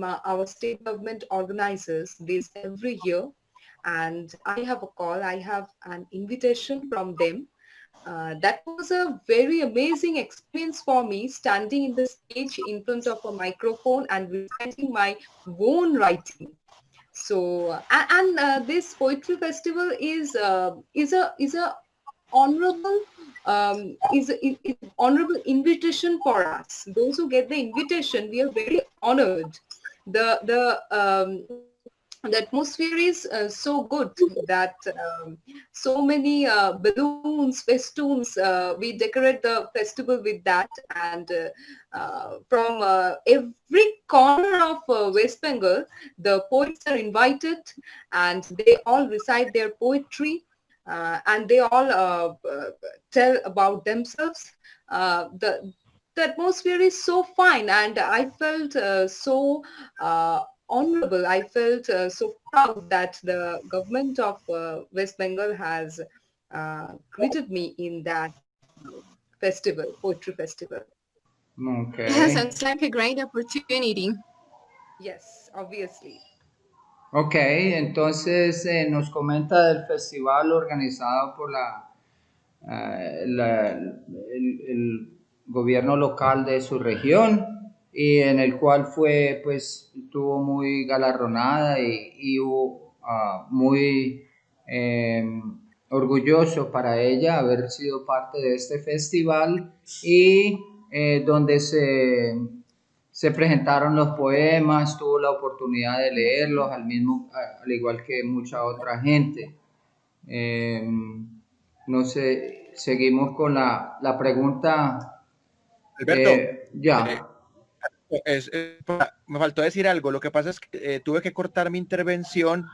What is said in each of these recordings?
our state government organizes this every year, and I have a call, I have an invitation from them. That was a very amazing experience for me, standing in the stage in front of a microphone and reciting my own writing. So, this poetry festival is a honorable is honorable invitation for us. Those who get the invitation, we are very honored. The atmosphere is so good that so many balloons, festoons, we decorate the festival with that, and from every corner of West Bengal, the poets are invited, and they all recite their poetry, and they all tell about themselves. The atmosphere is so fine, and I felt honorable. I felt so proud that the government of West Bengal has greeted me in that festival, poetry festival. Yeah, Okay. sounds like a great opportunity. Yes, obviously. Ok, entonces nos comenta del festival organizado por el gobierno local de su región y en el cual fue, pues, estuvo muy galardonada y muy eh, orgulloso para ella haber sido parte de este festival y donde se presentaron los poemas, tuvo la oportunidad de leerlos al igual que mucha otra gente. Eh, no sé, seguimos con la pregunta. Alberto, Ya. me faltó decir algo. Lo que pasa es que tuve que cortar mi intervención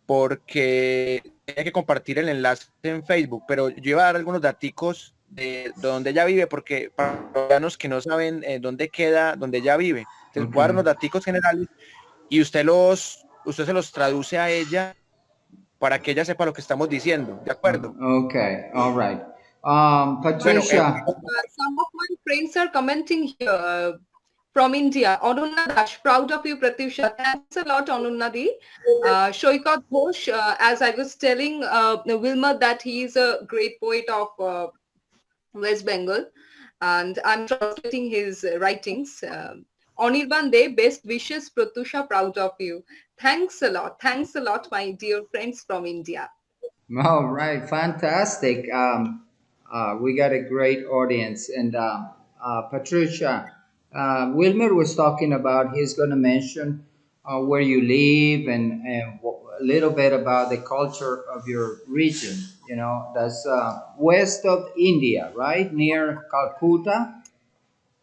porque tenía que compartir el enlace en Facebook, pero yo iba a dar algunos daticos de donde ella vive, porque para los que no saben dónde queda, donde ella vive. Entonces voy a dar unos daticos generales y usted se los traduce a ella para que ella sepa lo que estamos diciendo, ¿de acuerdo? Okay, all right. Bueno, Patricia. Some of my friends are commenting here from India. Anunna Dash, proud of you, Pratyusha. Thanks a lot, Anunna Di. Shoikat Ghosh, as I was telling Wilma that he is a great poet of West Bengal, and I'm translating his writings. Anirban De, best wishes, Pratusha, proud of you. Thanks a lot. Thanks a lot, my dear friends from India. All right, fantastic. We got a great audience. And Patricia, Wilmer was talking about he's going to mention where you live and a little bit about the culture of your region. You know, that's west of India, right? Near Calcutta.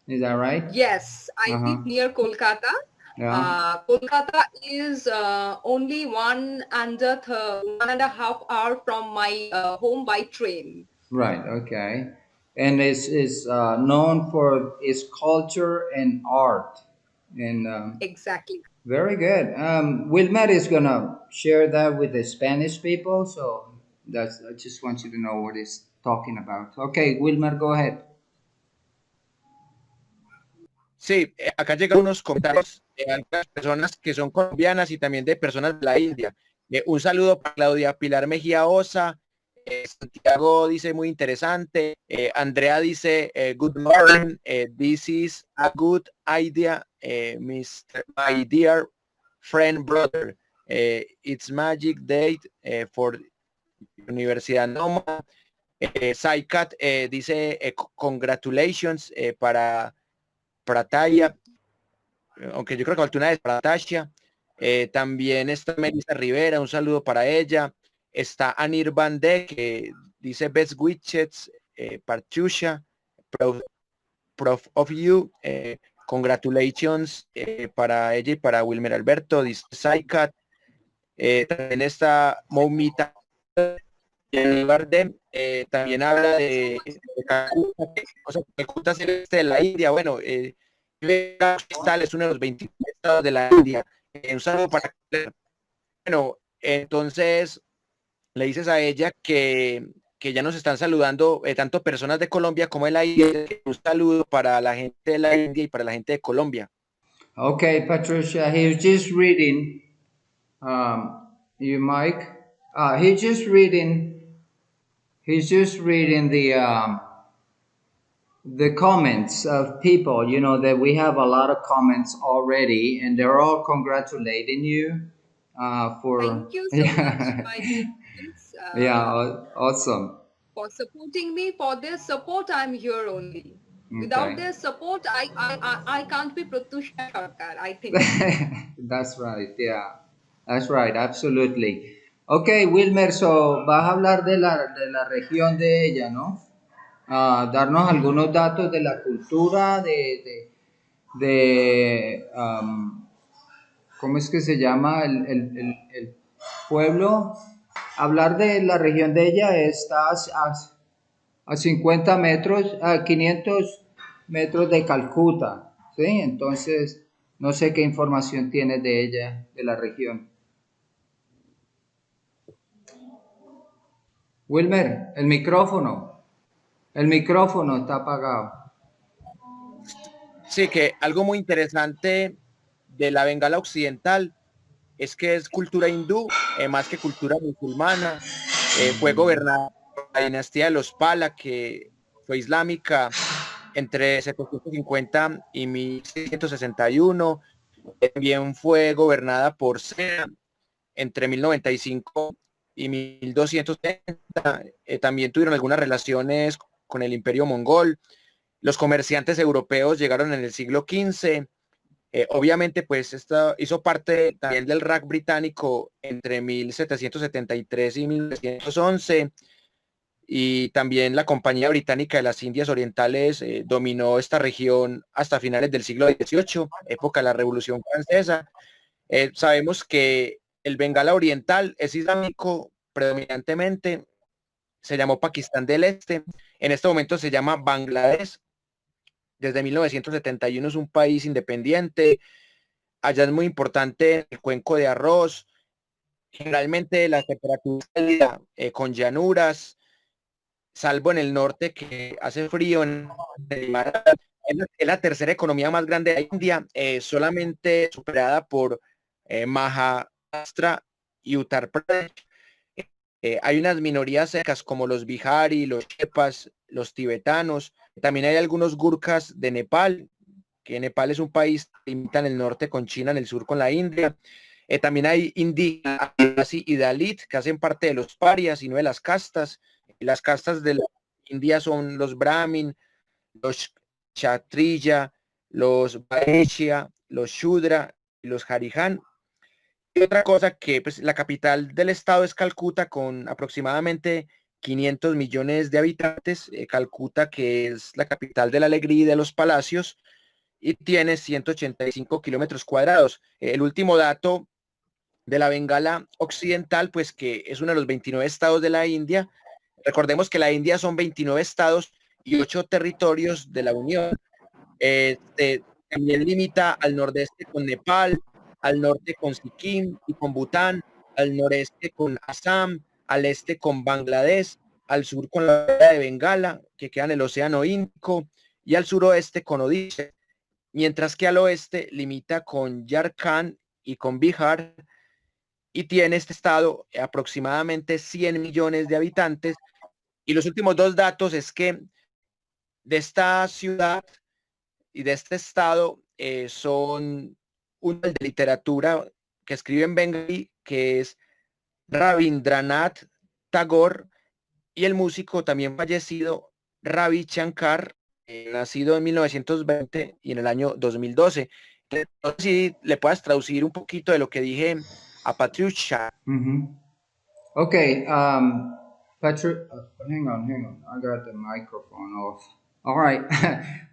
Is that right? Yes, I live Uh-huh. near Kolkata. Yeah. Kolkata is only 1.5 hour from my home by train. Right. Okay. And is known for its culture and art. And Exactly. very good. Wilmer is gonna share that with the Spanish people, so that's. I just want you to know what he's talking about. Okay, Wilmer, go ahead. sí, acá llegan unos comentarios de algunas personas que son colombianas y también de personas de la India. Un saludo para Claudia Pilar Mejía Osa. Santiago dice muy interesante. Andrea dice good morning. This is a good idea, my dear friend brother. It's magic date for Universidad Nómada. Saikat dice congratulations para Pratyusha, aunque yo creo que faltó una vez Pratyusha. También está Melissa Rivera, un saludo para ella. Está Anirban De, que dice best widgets, Pratyusha, proud of you, congratulations para ella y para Wilmer Alberto, dice Saikat. También está Moumita también habla de Calcuta, o sea, Calcuta es el este de la India. Bueno, Occidental es uno de los 23 estados de la India. Un saludo para... Bueno, entonces le dices a ella que ya nos están saludando tanto personas de Colombia como de la India. Un saludo para la gente de la India y para la gente de Colombia. Okay, Patricia, he was just reading, you Mike, he's just reading the comments of people, you know, that we have a lot of comments already, and they're all congratulating you for Thank you so much, my dear friends, awesome. for supporting me. For their support, I'm here only. Without Okay. their support, I can't be Pratyusha Sarkar, I think. That's right, yeah. That's right, absolutely. Okay, Wilmer, so vas a hablar de la región de ella, ¿no? Darnos algunos datos de la cultura, ¿cómo es que se llama el pueblo? Hablar de la región de ella está a 50 metros, a 500 metros de Calcuta, ¿sí? Entonces, no sé qué información tienes de ella, de la región. Wilmer, el micrófono está apagado. Sí, que algo muy interesante de la Bengala Occidental es que es cultura hindú, más que cultura musulmana. Fue gobernada por la dinastía de los Pala, que fue islámica entre 750 y 1661. También fue gobernada por Sena entre 1095 y 1270. También tuvieron algunas relaciones con el imperio mongol. Los comerciantes europeos llegaron en el siglo XV. Obviamente, pues esto hizo parte también del RAC británico entre 1773 y 1911, y también la Compañía Británica de las Indias Orientales dominó esta región hasta finales del siglo XVIII, época de la Revolución Francesa. Sabemos que el Bengala Oriental es islámico predominantemente, se llamó Pakistán del Este, en este momento se llama Bangladesh. Desde 1971 es un país independiente. Allá es muy importante el cuenco de arroz. Generalmente la temperatura es cálida, con llanuras, salvo en el norte que hace frío. Es la tercera economía más grande de la India, solamente superada por Maharashtra y Uttar Pradesh. Hay unas minorías secas como los Bihari, los Shepas, los tibetanos. También hay algunos gurkhas de Nepal, que Nepal es un país que limita en el norte con China, en el sur con la India. También hay indígenas y dalit, que hacen parte de los parias y no de las castas. Las castas de la India son los brahmin, los kshatriya, los vaishya, los shudra y los harijan. Y otra cosa que pues, la capital del estado es Calcuta, con aproximadamente 500 millones de habitantes. Calcuta, que es la capital de la alegría y de los palacios, y tiene 185 kilómetros cuadrados. El último dato de la Bengala Occidental, pues que es uno de los 29 estados de la India. Recordemos que la India son 29 estados y 8 territorios de la Unión. También limita al nordeste con Nepal, al norte con Sikkim y con Bután, al noreste con Assam, al este con Bangladesh, al sur con la bahía de Bengala, que queda en el Océano Índico, y al suroeste con Odisha, mientras que al oeste limita con Jharkhand y con Bihar, y tiene este estado aproximadamente 100 millones de habitantes. Y los últimos dos datos es que de esta ciudad y de este estado son uno de literatura que escribe en Bengalí, que es Rabindranath Tagore, y el músico también fallecido Ravi Shankar, nacido en 1920 y en el año 2012. Entonces, no sé si le puedas traducir un poquito de lo que dije a Pratyusha. Okay, hang on. I got the microphone off. All right,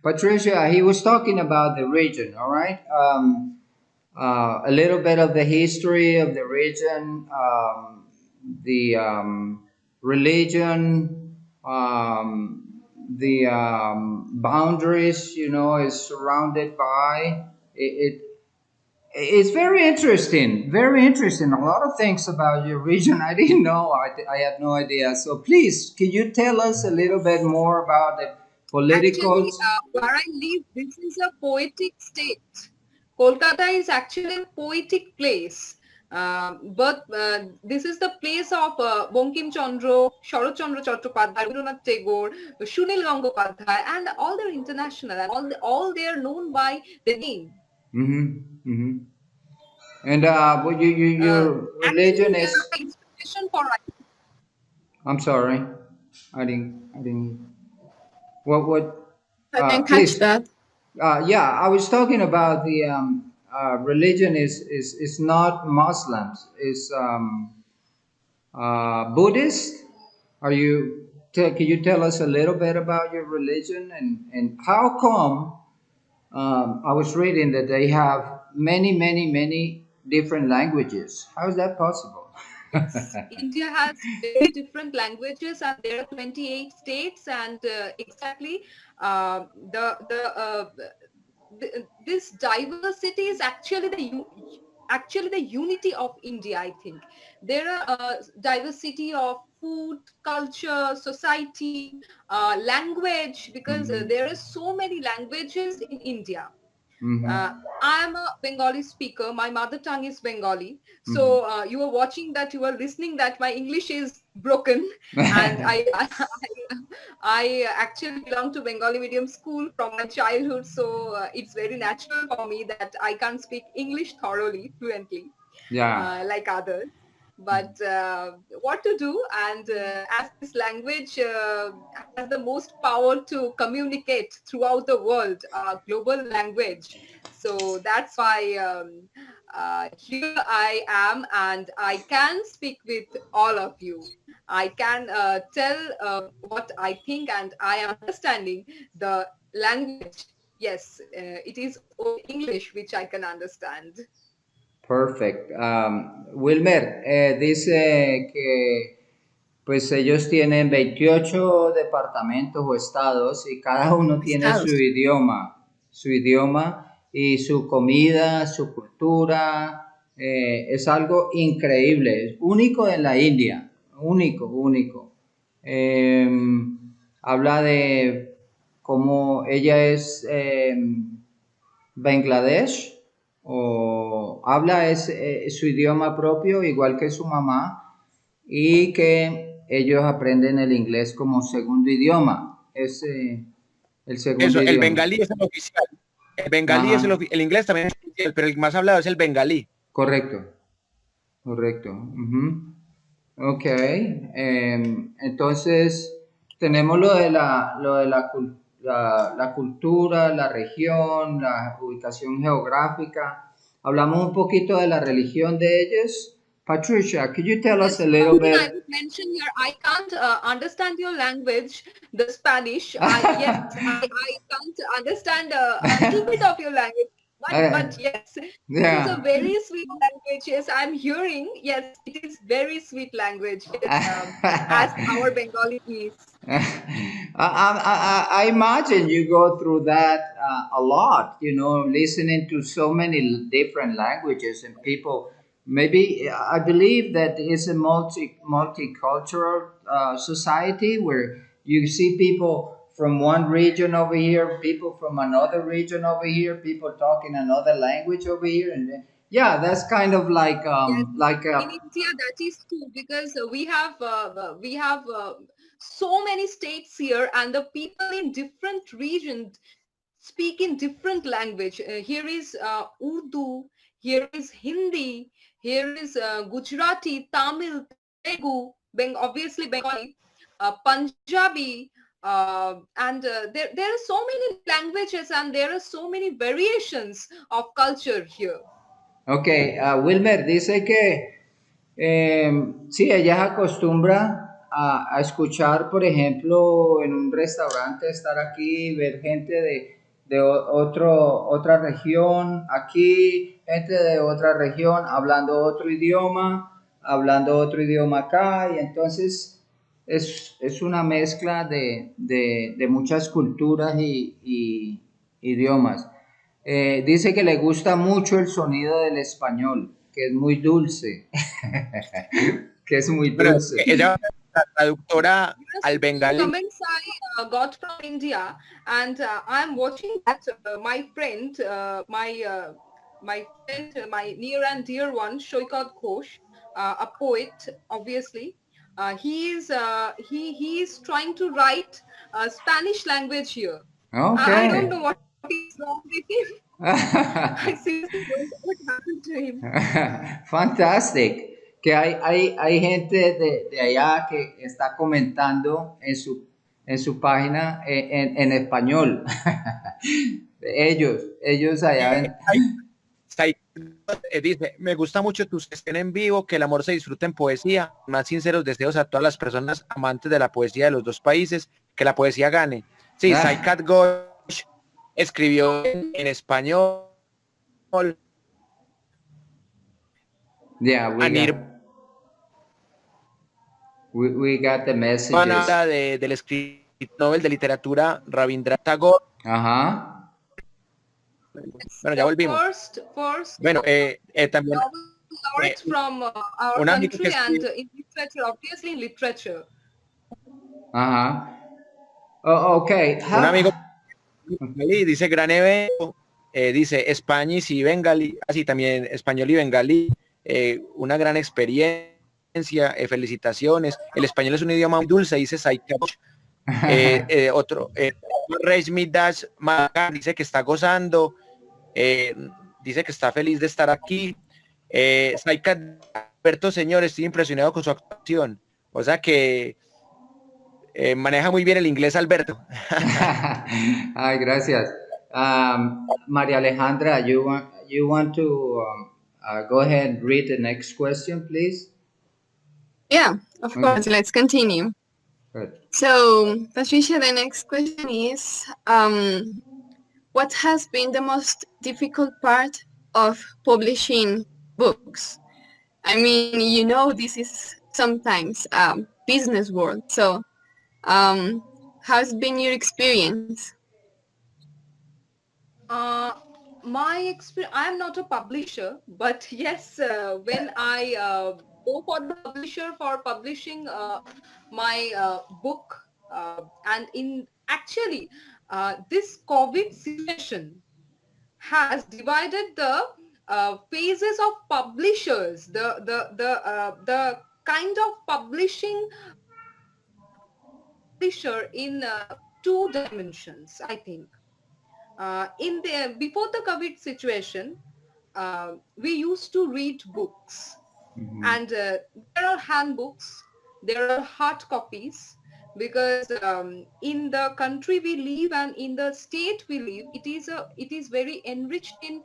Patricia, he was talking about the region. All right, a little bit of the history of the region, the religion, the boundaries. You know, is surrounded by it. It's very interesting. Very interesting. A lot of things about your region I didn't know. I had no idea. So please, can you tell us a little bit more about the political? Actually, where I live, this is a poetic state. Kolkata is actually a poetic place. But this is the place of Bankim Chandra, Sharat Chandra Chattopadhyay, Rabindranath Tagore, Sunil Gangopadhyay, and all their international, and all they are known by the name. Mm-hmm. Mm-hmm. And what your religion Actually, they is? are my inspiration for. I'm sorry, I didn't. What? I didn't catch Please. that. Yeah, I was talking about the religion is not Muslims. Is Buddhist. Are you? Can you tell us a little bit about your religion and how come? I was reading that they have many different languages. How is that possible? Yes, India has very different languages, and there are 28 states, and exactly this diversity is actually actually the unity of India. I think there are diversity of food, culture, society, language, because Hmm. there are so many languages in India. uh, Hmm. I am a Bengali speaker. My mother tongue is Bengali. Hmm. So you are watching that, you are listening that my English is broken, and I actually belong to Bengali medium school from my childhood. So it's very natural for me that I can't speak English thoroughly, fluently, Yeah. like others. But what to do? And as this language has the most power to communicate throughout the world, global language. So that's why here I am, and I can speak with all of you. I can tell what I think, and I am understanding the language. Yes, it is only English which I can understand. Perfect. Wilmer, dice que pues ellos tienen 28 departamentos o estados y cada uno tiene Estados. su idioma y su comida, su cultura. Es algo increíble, es único en la India, único, único. Habla de cómo ella es Bangladesh o habla su idioma propio igual que su mamá y que ellos aprenden el inglés como segundo idioma. Es el segundo Eso, el idioma. bengalí es el oficial. El bengalí es Ajá, el inglés también es oficial, pero el más hablado es el bengalí. correcto, correcto. Ujú. Ok, entonces tenemos lo de la cultura, la región, la ubicación geográfica. Hablamos un poquito de la religión de ellos. Patricia, could you tell us Yes, a little something I bit? would mention here. I can't understand your language, the Spanish. Yes, I can't understand a little bit of your language. But yes, this is a Yeah. very sweet language. Yes, I'm hearing. Yes, it is very sweet language. Yes, as our Bengali is. I imagine you go through that a lot, listening to so many different languages and people. Maybe I believe that it's a multicultural society where you see people from one region over here, people from another region over here, people talking another language over here, and yeah, that's kind of Yes, like in a India that is true, because we have so many states here, and the people in different regions speak in different language. Here is Urdu, here is Hindi, here is Gujarati, Tamil, Telugu, obviously Bengali, Punjabi, and there are so many languages, and there are so many variations of culture here. Ok, Wilmer dice que sí, ella acostumbra a escuchar, por ejemplo, en un restaurante, estar aquí, ver gente otra región, aquí, gente de otra región, hablando otro idioma acá, y entonces es una mezcla de muchas culturas y idiomas. Dice que le gusta mucho el sonido del español, que es muy dulce, que es muy Bueno, dulce. ella es la traductora There are al so many bengalí. comments I got from India, and I'm watching that my friend, my my friend, my near and dear one, Shoikat Ghosh, a poet, obviously. He is trying to write Spanish language here. I don't know Okay. what is wrong with him. I seriously don't know what happened to him. Fantastic. Que hay gente de allá que está comentando en su página en español. Ellos allá. Sahity dice, me gusta mucho tu sesión en vivo, que el amor se disfruta en poesía, más sinceros deseos a todas las personas amantes de la poesía de los dos países, que la poesía gane. Sí, Sahity Ghosh escribió en español. Yeah, we got the messages. Del escritor Nobel de literatura Rabindranath Tagore. Ajá. Bueno, ya volvimos. First Bueno, también laureate from our un amigo country que and in literature, obviously in literature. Ajá. Oh, okay. Un amigo dice gran evento, dice Español y Bengalí, así también español y Bengalí, una gran experiencia, felicitaciones. El español es un idioma muy dulce, dice Sahity Cafe. Otro, Reshmi Dash Magar dice que está gozando, dice que está feliz de estar aquí. Sahity Alberto, señor, estoy impresionado con su actuación. O sea que maneja muy bien el inglés, Alberto. Ay, gracias. María Alejandra, you want to go ahead and read the next question, please? Yeah, of course. Let's continue. Good. So, Patricia, the next question is, what has been the most difficult part of publishing books? I mean, this is sometimes a business world. So, how's been your experience? My experience, I am not a publisher, but yes, when I go for the publisher for publishing my book, and in actually this COVID situation has divided the phases of publishers, the kind of publishing publisher in two dimensions, I think. In the before the COVID situation, we used to read books, and there are handbooks, there are hard copies, because in the country we live and in the state we live, it is very enriched in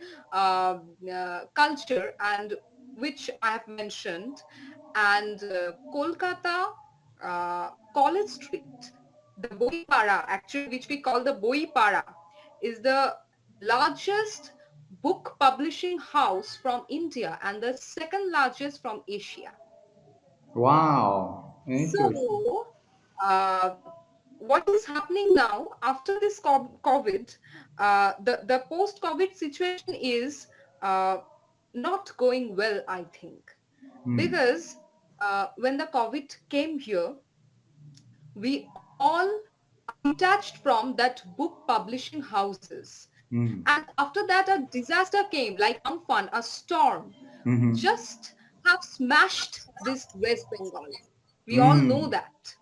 culture, and which I have mentioned, and Kolkata, College Street, the Boipara, actually, which we call the Boipara, is the largest book publishing house from India and the second largest from Asia. Wow. So, what is happening now after this COVID, the post-COVID situation is not going well, I think, because when the COVID came here, we all detached from that book publishing houses. And after that, a disaster came, like Amphan, a storm, just have smashed this West Bengal. We all know that.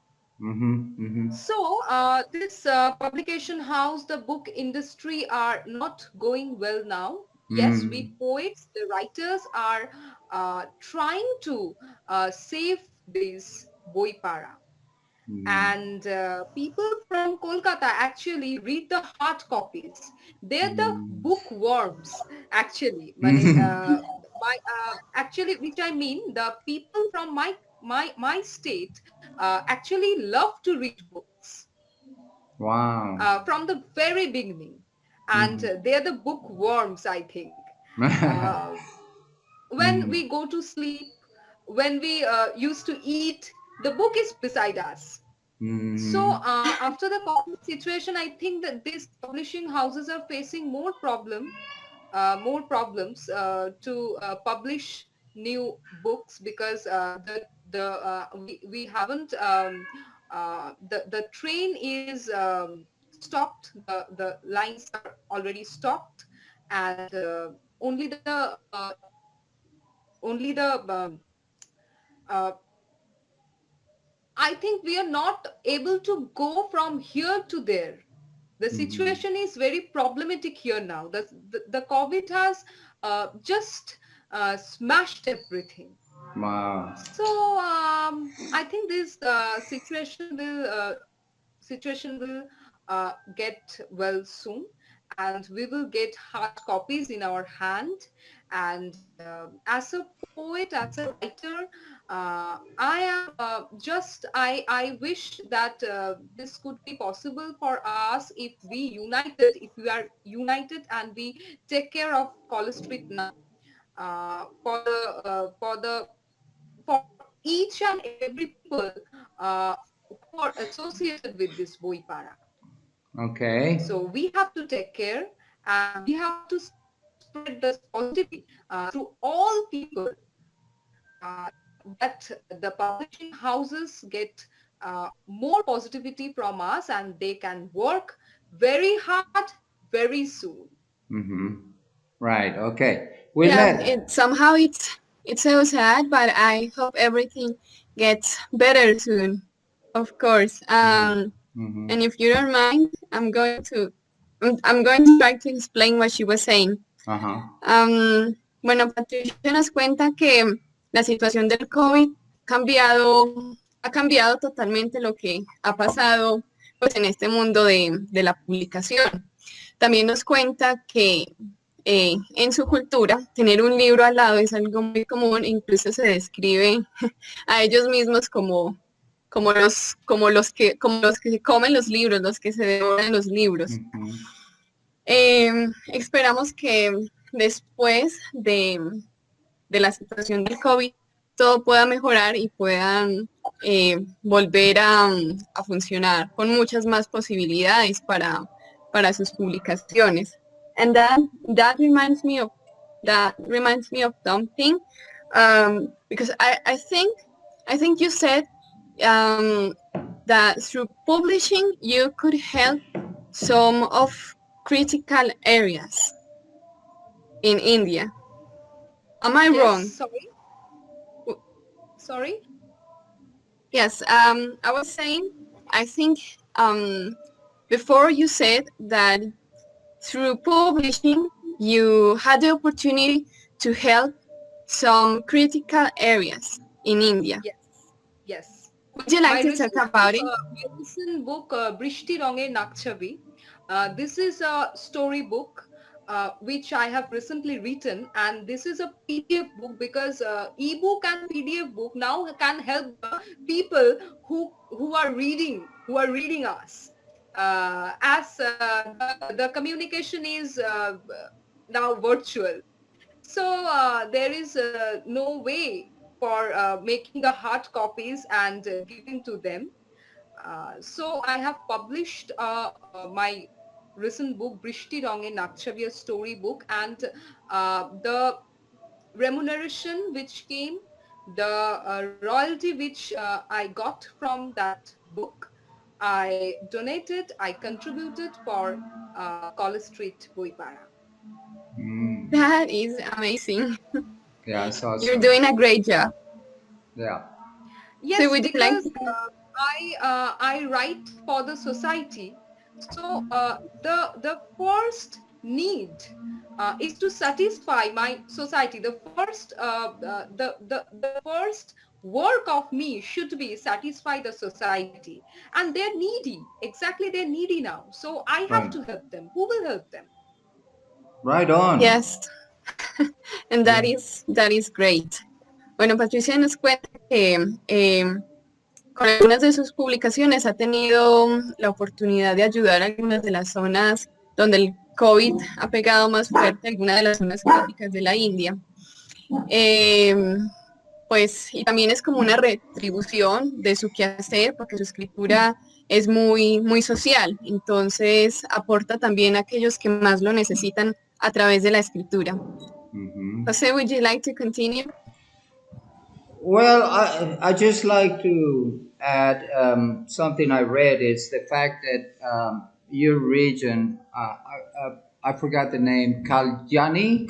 So this publication house, the book industry are not going well now. Yes, we poets, the writers are trying to save this Boipara. And people from Kolkata actually read the hard copies. They're the bookworms, actually. Actually, which I mean, the people from my state actually love to read books. Wow. From the very beginning, and they're the bookworms, I think. When we go to sleep, when we used to eat, the book is beside us. So after the COVID situation, I think that these publishing houses are facing more problems to publish new books, because we haven't the train is stopped, the lines are already stopped, and only the uh, I think we are not able to go from here to there. The Mhm. situation is very problematic here now. The COVID has just smashed everything. Wow. So I think this situation will get well soon, and we will get hard copies in our hand. And as a poet, as a writer, I am I wish that this could be possible for us if we are united and we take care of College Street now, for each and every people uh, who are associated with this Boipara. Okay. So we have to take care, and we have to spread this positivity through all people, that the publishing houses get more positivity from us, and they can work very hard very soon. Mm-hmm. Right. Okay. We'll Yeah, let. it's so sad, but I hope everything gets better soon, of course. Mm-hmm. And if you don't mind, I'm going to try to explain what she was saying. Uh-huh. Bueno, Patricia nos cuenta que la situación del COVID ha cambiado totalmente lo que ha pasado pues, en este mundo de la publicación. También nos cuenta que en su cultura tener un libro al lado es algo muy común, incluso se describe a ellos mismos como los que se comen los libros, los que se devoran los libros. Mm-hmm. Esperamos que después de la situación del COVID todo pueda mejorar y puedan volver a funcionar con muchas más posibilidades para sus publicaciones. And that reminds me of something, because I think you said that through publishing you could help some of critical areas in India. Am I Yes, wrong? sorry. Yes, I was saying, I think before you said that through publishing you had the opportunity to help some critical areas in India. Yes, yes. Would you like My to talk recent about it? Brishti Ronge Nakchabi. This is a story book which I have recently written, and this is a PDF book, because ebook and PDF book now can help the people who are reading us. As the communication is now virtual, so there is no way for making the hard copies and giving to them. So I have published my recent book, Brishti Ronge Nakchavia story book, and the remuneration which came, the royalty which I got from that book, I donated, I contributed for College Street, Boipara. Mm. That is amazing. Yeah, it's You're awesome. doing a great job. Yeah. So Yes, would you like because to? I write for the society. So the first need is to satisfy my society. The first work of me should be satisfy the society, and they're needy. Exactly, they're needy now. So I have Right. to help them. Who will help them? Right on. Yes, and Yeah. that is great. Bueno, Patricia nos cuenta que con algunas de sus publicaciones ha tenido la oportunidad de ayudar a algunas de las zonas donde el COVID ha pegado más fuerte, algunas de las zonas críticas de la India. Pues, y también es como una retribución de su quehacer, porque su escritura es muy social, entonces aporta también a aquellos que más lo necesitan a través de la escritura. Mm-hmm. José, would you like to continue? Well, I just like to add something I read. It's the fact that your region, I forgot the name, Kalyani,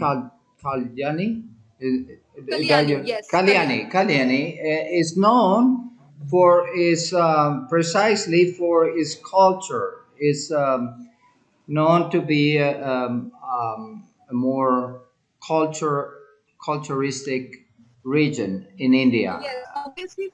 Kalyani, Kalyani, yes, Kalyani. Kalyani is known for its precisely for its culture. Is known to be a more culture culturistic region in India. Yes, obviously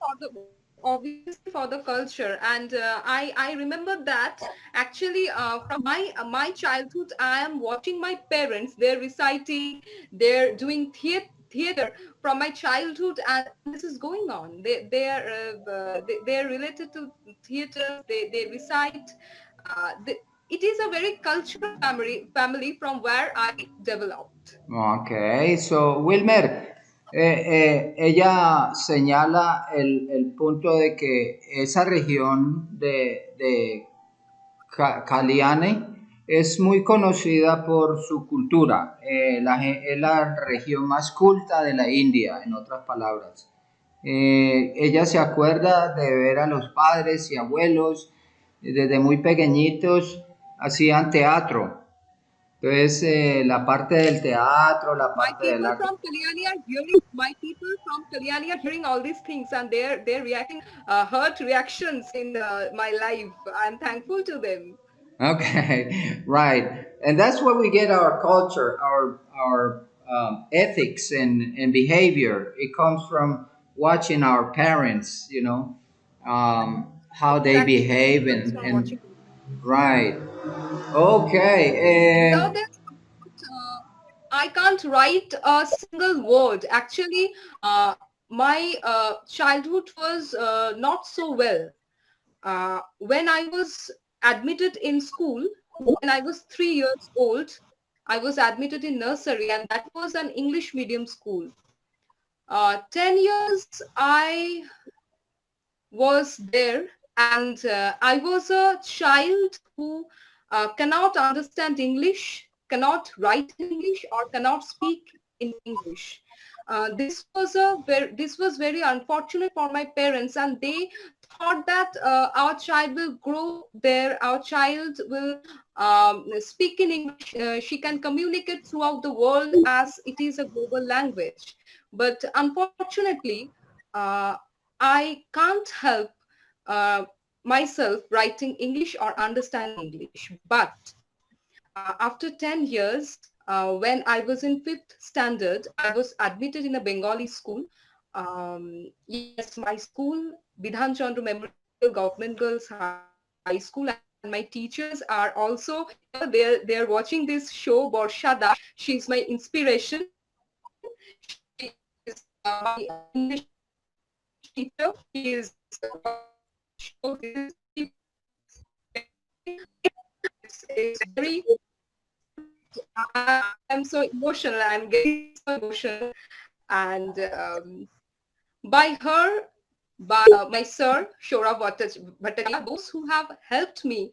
for the culture, and I remember that actually from my childhood I am watching my parents. They're reciting, they're doing theater from my childhood, and this is going on. They're related to theater. They recite. It is a very cultural family from where I developed. Ok, so Wilmer, ella señala el punto de que esa región de Kalyani es muy conocida por su cultura. Es la región más culta de la India, en otras palabras. Ella se acuerda de ver a los padres y abuelos desde muy pequeñitos hacían teatro. Entonces, la parte del teatro, la parte de la... My people from Kalyani are hearing all these things, and they're reacting hurt reactions in my life. I'm thankful to them. Okay, right. And that's where we get our culture, our ethics and behavior. It comes from watching our parents, you know, how they Exactly. behave Comes from watching. right. Okay. Without that support, I can't write a single word. Actually, my childhood was not so well. When I was admitted in school, when I was 3 years old, I was admitted in nursery, and that was an English medium school. 10 years I was there, and I was a child who cannot understand English, cannot write in English, or cannot speak in English. This was very unfortunate for my parents, and they thought that our child will grow there, our child will speak in English, she can communicate throughout the world as it is a global language. But unfortunately, uh, I can't help uh, myself writing English or understanding English. But after 10 years, when I was in fifth standard, I was admitted in a Bengali school. Yes, my school, Bidhan Chandra Memorial Government Girls High School, and my teachers are also here. They're watching this show. Borsha Das, she's my inspiration. She is my English teacher. She is show. It's very I'm so emotional. I'm getting so emotional. And by her, by my sir, Shora Bhattacharya, those who have helped me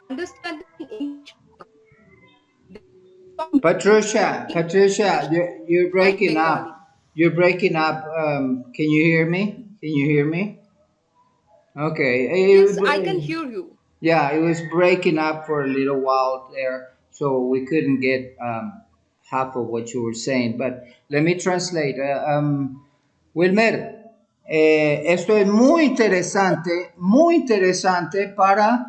understanding English. Patricia, you're Like breaking Bengali. up. You're breaking up. Can you hear me? Can you hear me? Yes, I Okay. can hear you. Yeah, it was breaking up for a little while there, so we couldn't get half of what you were saying. But let me translate. Wilmer, esto es muy interesante para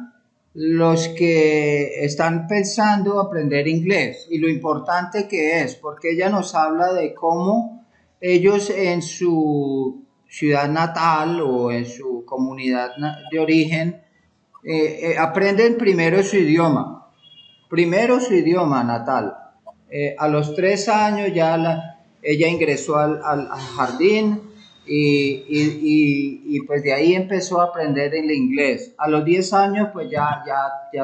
los que están pensando aprender inglés y lo importante que es, porque ella nos habla de cómo ellos en su ciudad natal o en su comunidad de origen aprenden primero su idioma natal. A los 3 años ya ella ingresó al jardín y pues de ahí empezó a aprender el inglés. A los 10 años pues ya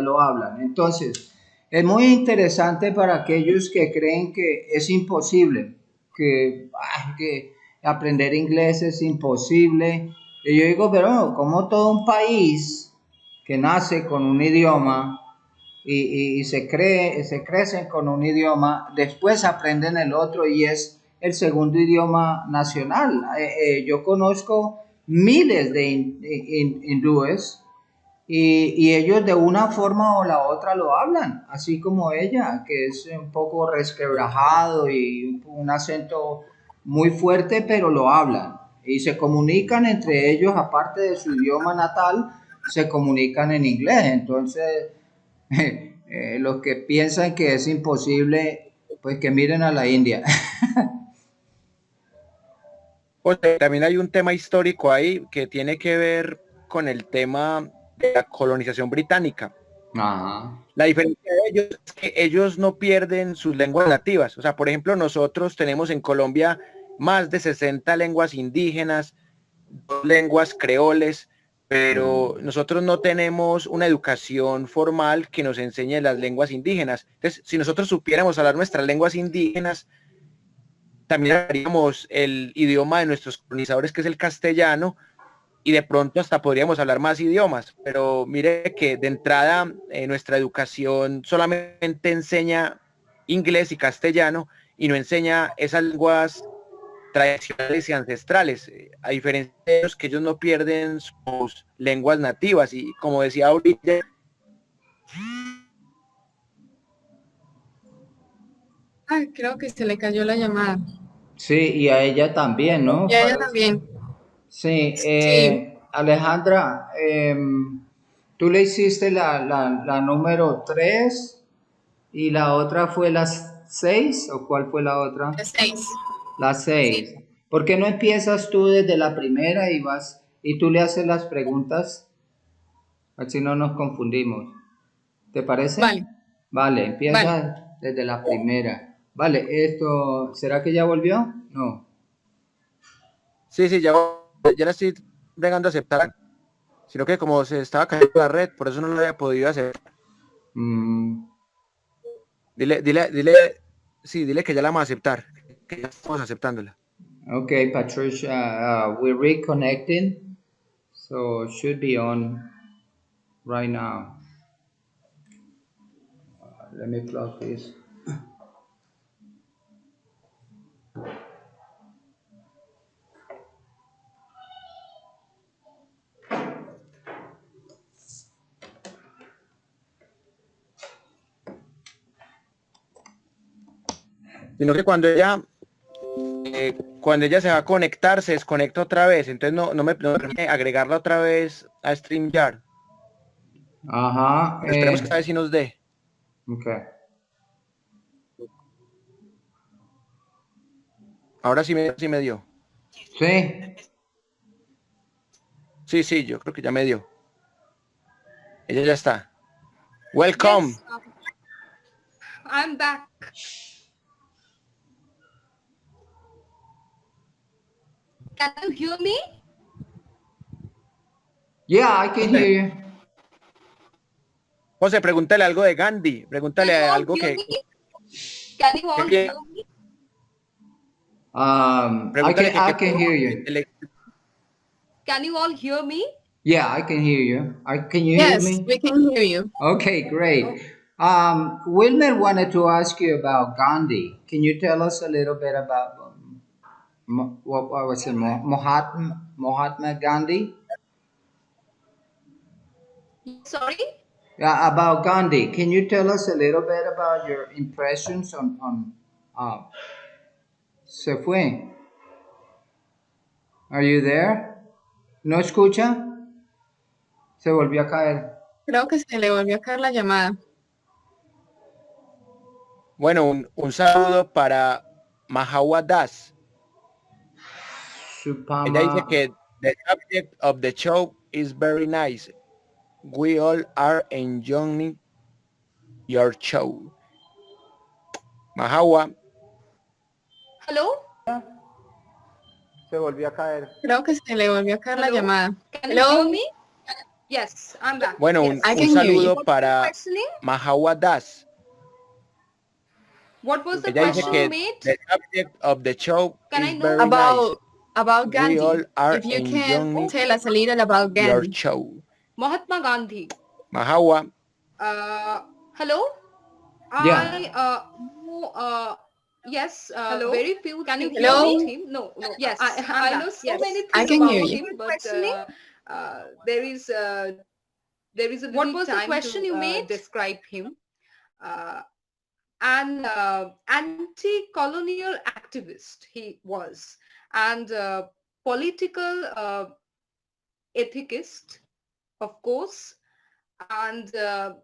lo hablan. Entonces, es muy interesante para aquellos que creen que es imposible, que aprender inglés es imposible. Y yo digo, pero como todo un país que nace con un idioma y se crecen con un idioma, después aprenden el otro y es el segundo idioma nacional. Yo conozco miles de hindúes y ellos de una forma o la otra lo hablan, así como ella, que es un poco resquebrajado y un acento muy fuerte, pero lo hablan. Y se comunican entre ellos, aparte de su idioma natal, se comunican en inglés. Entonces, los que piensan que es imposible, pues que miren a la India. Pues, también hay un tema histórico ahí que tiene que ver con el tema de la colonización británica. Ajá. La diferencia de ellos es que ellos no pierden sus lenguas nativas. O sea, por ejemplo, nosotros tenemos en Colombia más de 60 lenguas indígenas, 2 lenguas creoles, pero nosotros no tenemos una educación formal que nos enseñe las lenguas indígenas. Entonces, si nosotros supiéramos hablar nuestras lenguas indígenas, también hablaríamos el idioma de nuestros colonizadores, que es el castellano, y de pronto hasta podríamos hablar más idiomas, pero mire que de entrada nuestra educación solamente enseña inglés y castellano y no enseña esas lenguas tradicionales y ancestrales, a diferencia de ellos, que ellos no pierden sus lenguas nativas y como decía ahorita. Ah, creo que se le cayó la llamada. Sí, y a ella también, Y ¿no? a ella Parece. también. Sí, Sí, Alejandra, tú le hiciste la número 3 y la otra fue las 6, ¿o cuál fue la otra? las 6. La Sí, 6. ¿Por qué no empiezas tú desde la primera y vas y tú le haces las preguntas? Así no nos confundimos. ¿Te parece? vale, Vale, vale. empieza desde la primera. Vale, esto, ¿será que ya volvió? No. Sí, sí, ya la estoy bregando a aceptar, sino que como se estaba cayendo la red, por eso no lo había podido hacer. Mm, Dile, sí, dile que ya la vamos a aceptar, que ya estamos aceptándola. okay, Patricia, we're reconnecting, so should be on right now. Let me plug this. Sino que cuando ella se va a conectar, se desconecta otra vez, entonces no me permite agregarla otra vez a StreamYard. Ajá, Pero esperemos que esta vez sí nos dé. okay. Ahora sí me dio. Sí, Sí, yo creo que ya me dio. Ella ya está. Welcome. Yes, I'm back. Can you hear me? yeah, I can hear you. José, pregúntale algo de Gandhi. Can Pregúntale you all algo hear que... me? Can you all hear me? Pregúntale I can hear you. Can you all hear me? Yeah, I can hear you. Can you hear Yes, me? we can hear you. Okay, great. Wilmer wanted to ask you about Gandhi. Can you tell us a little bit about what was it, Mahatma Gandhi? Sorry? Yeah, about Gandhi. Can you tell us a little bit about your impressions on se fue? Are you there? ¿No escucha? Se volvió a caer. Creo que se le volvió a caer la llamada. Bueno, un saludo para Mahawa Das. Ella dice Supama. que the subject of the show is very nice. We all are enjoying your show. Mahawa. Hello? Se volvió a caer. Creo que se le volvió a caer la Hello? llamada. Can you hear Hello, me? Yes, I'm back. Bueno, Yes. I un can hear you. saludo What was the para questioning? Mahawa Das. What was the Ella dice question que you made? the subject of the show Can I is know? very nice. About We all Gandhi. are If you can enjoying tell us a little about your Gandhi. show. Mahatma Gandhi. Mahawa. Hello? Yeah. Yes, Hello? very few Can you things hear Hello? about me? him. No, Yes, I I'm know back. so Yes. many I things can about hear you. him, but Questioning? there is there is a What little was the time question to you made? describe him. An anti-colonial activist he was, and political ethicist, of course, and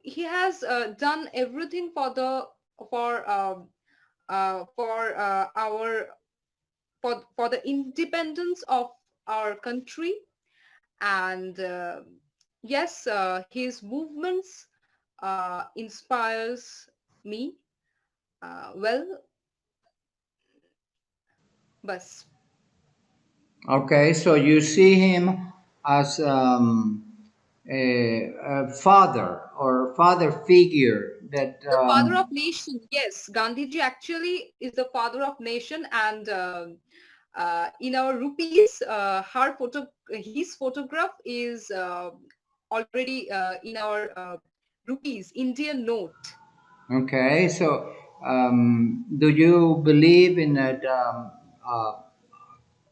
he has done everything for the for our for the independence of our country. And yes, his movements inspires me. Well, bus. Okay, so you see him as a father or father figure that The father of nation, yes. Gandhiji actually is the father of nation, and in our rupees, his photograph is already in our rupees, Indian note. okay, so do you believe in that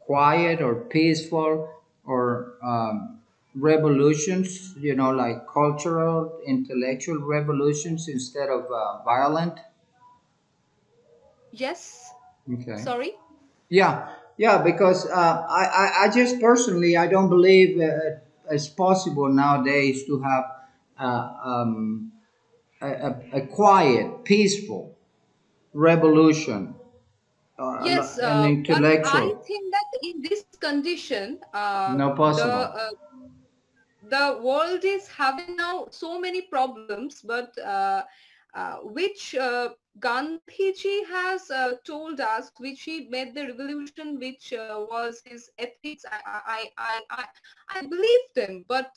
quiet or peaceful or revolutions, you know, like cultural, intellectual revolutions instead of violent? Yes, Okay. sorry. Yeah, yeah, because I just personally, I don't believe it's possible nowadays to have a quiet, peaceful revolution, Yes, an but I intellectual. think that in this condition, No possible. the world is having now so many problems, but which Gandhiji has told us, which he made the revolution, which was his ethics. I believe them, but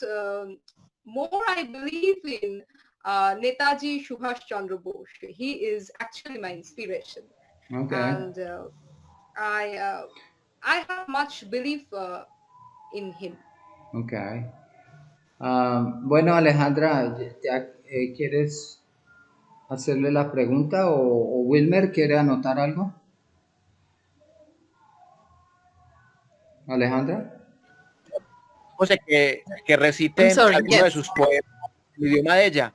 more I believe in Netaji Subhash Chandra Bose. He is actually my inspiration, Okay, and I uh, I have much belief in him. okay. Bueno, Alejandra, ¿quieres hacerle la pregunta o Wilmer quiere anotar algo? Alejandra? José, que I'm recite sorry. alguno de Yes. sus poemas en el idioma de ella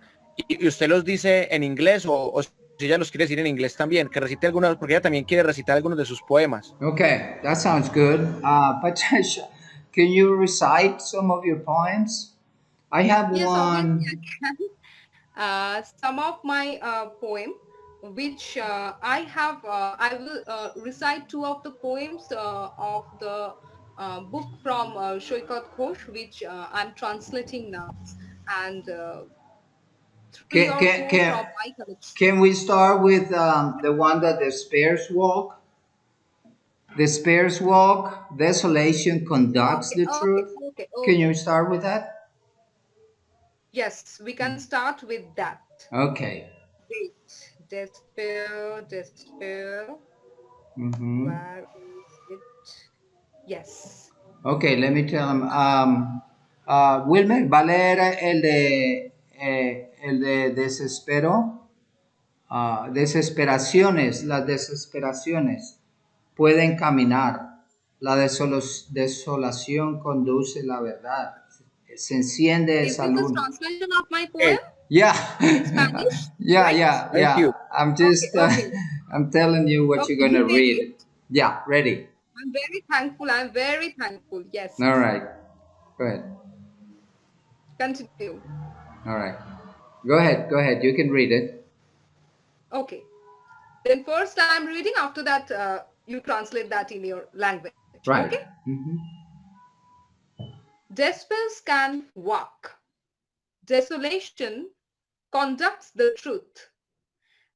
y usted los dice en inglés o si ella los quiere decir en inglés también, que recite algunos, porque ella también quiere recitar algunos de sus poemas. Okay, that sounds good. Patricia, can you recite some of your poems? I have Yes, obviously one. I can. Some of my poem, which I will recite two of the poems of the book from Shoikat Ghosh, which I'm translating now, and three Can, or can, four can, from my collection. can we start with the one that the spares walk? The spares walk, desolation conducts Okay, the okay, truth. okay, Can you okay. start with that? Yes, we can start with that. Okay. Wait, despair, despair. Mm-hmm. Where is it? Yes. Okay, let me tell him. Wilmer, ¿va a leer el de desespero? Desesperaciones, las desesperaciones pueden caminar. La desolación conduce la verdad. Se enciende Is esa this a luz. translation of my poem Okay, Yeah, in Spanish? yeah, Right? yeah, thank yeah. you. I'm Okay, just, okay, I'm telling you what you're okay. You gonna made it. read. Yeah, ready. I'm very thankful. I'm very thankful. Yes. All right, go ahead. Continue. All right, go ahead. You can read it. Okay. Then first I'm reading. After that, you translate that in your language. Okay. Right. Mm-hmm. Despair can walk. Desolation conducts the truth.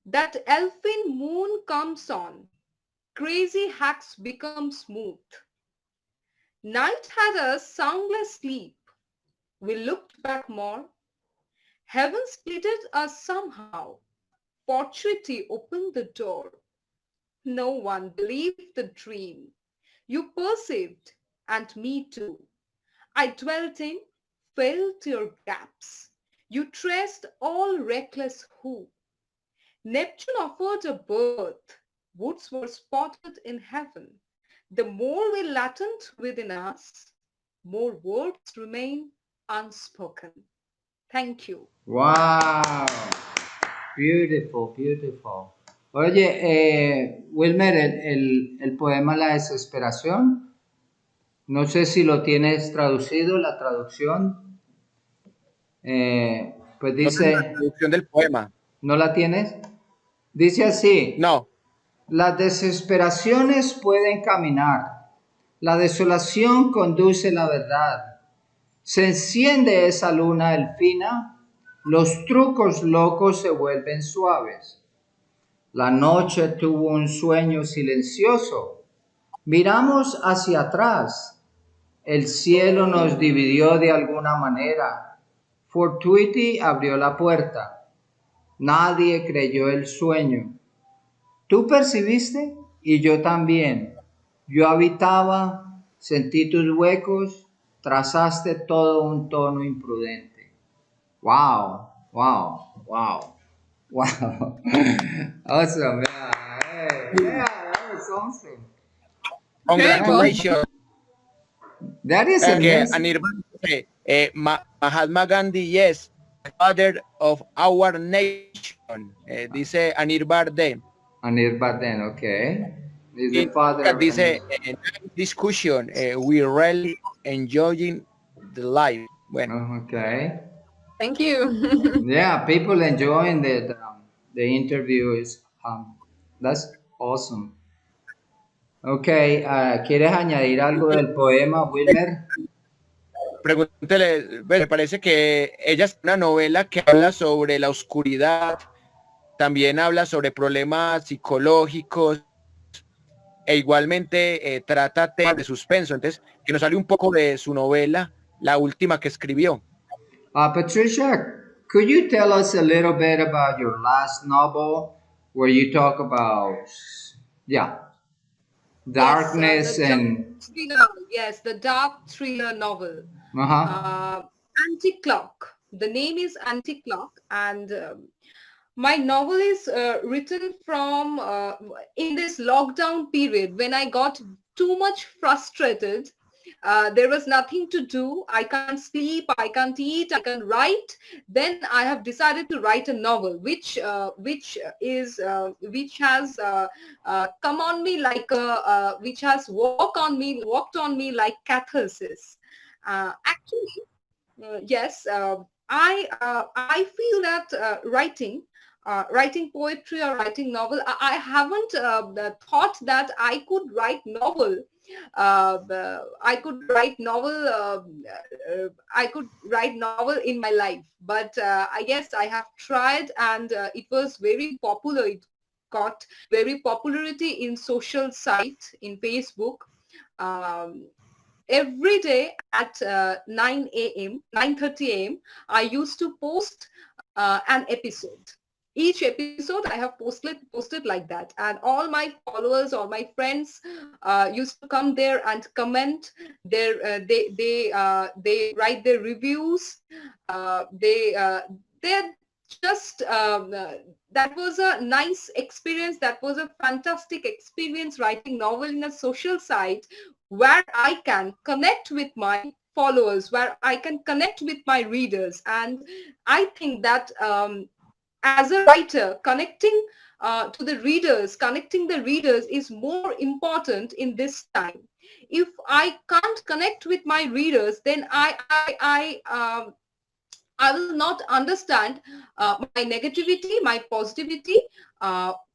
That elfin moon comes on. Crazy hacks become smooth. Night had us soundless sleep. We looked back more. Heaven splitted us somehow. Fortuity opened the door. No one believed the dream. You perceived, and me too. I dwelt in, filled your gaps. You traced all reckless who. Neptune offered a birth. Woods were spotted in heaven. The more we latent within us, more words remain unspoken. Thank you. Wow. Beautiful, beautiful. Oye, Wilmer, el poema La desesperación, no sé si lo tienes traducido, la traducción, pues No tengo la dice, traducción del poema. ¿no la tienes? Dice así, No. las desesperaciones pueden caminar, la desolación conduce la verdad, se enciende esa luna delfina, los trucos locos se vuelven suaves. La noche tuvo un sueño silencioso. Miramos hacia atrás. El cielo nos dividió de alguna manera. Fortuity abrió la puerta. Nadie creyó el sueño. Tú percibiste y yo también. Yo habitaba, sentí tus huecos, trazaste todo un tono imprudente. Wow, wow, wow, wow. Awesome, yeah. Hey, yeah, that was awesome. Incredible. Congratulations. That is Que amazing. Anirban dice, Mahatma Gandhi, yes, the father of our nation. Dice Anirban de. Anirban, okay. He's the Y father of an dice, nice discussion, we really enjoying the life. Bueno, okay. Thank you. Yeah, people enjoying the interview is that's awesome. Okay, ¿quieres añadir algo del poema, Wilmer? pregúntele, me parece que ella es una novela que habla sobre la oscuridad, también habla sobre problemas psicológicos e igualmente trata temas de suspenso. Entonces, que nos hable un poco de su novela, la última que escribió. Patricia, could you tell us a little bit about your last novel where you talk about, yeah, Yes, darkness and, the dark thriller novel. uh-huh, Uh, Anti-Clock. The name is Anti-Clock, and my novel is written from in this lockdown period when I got too much frustrated. There was nothing to do. I can't sleep, I can't eat, I can't write. Then I have decided to write a novel, which has come on me like which has walked on me like catharsis. Actually, yes, I feel that writing poetry or writing novel, I haven't thought that I could write novel. I could write novel. I could write novel in my life, but I guess I have tried, and it was very popular. It got very popularity in social site in Facebook. Um, every day at 9 a.m 9:30 a.m I used to post an episode. Each episode I have posted like that, and all my followers, all my friends used to come there and comment their they write their reviews. They're just that was a nice experience. That was a fantastic experience, writing novel in a social site where I can connect with my followers, where I can connect with my readers. And I think that as a writer, connecting the readers is more important in this time. If I can't connect with my readers, then I will not understand my negativity, my positivity,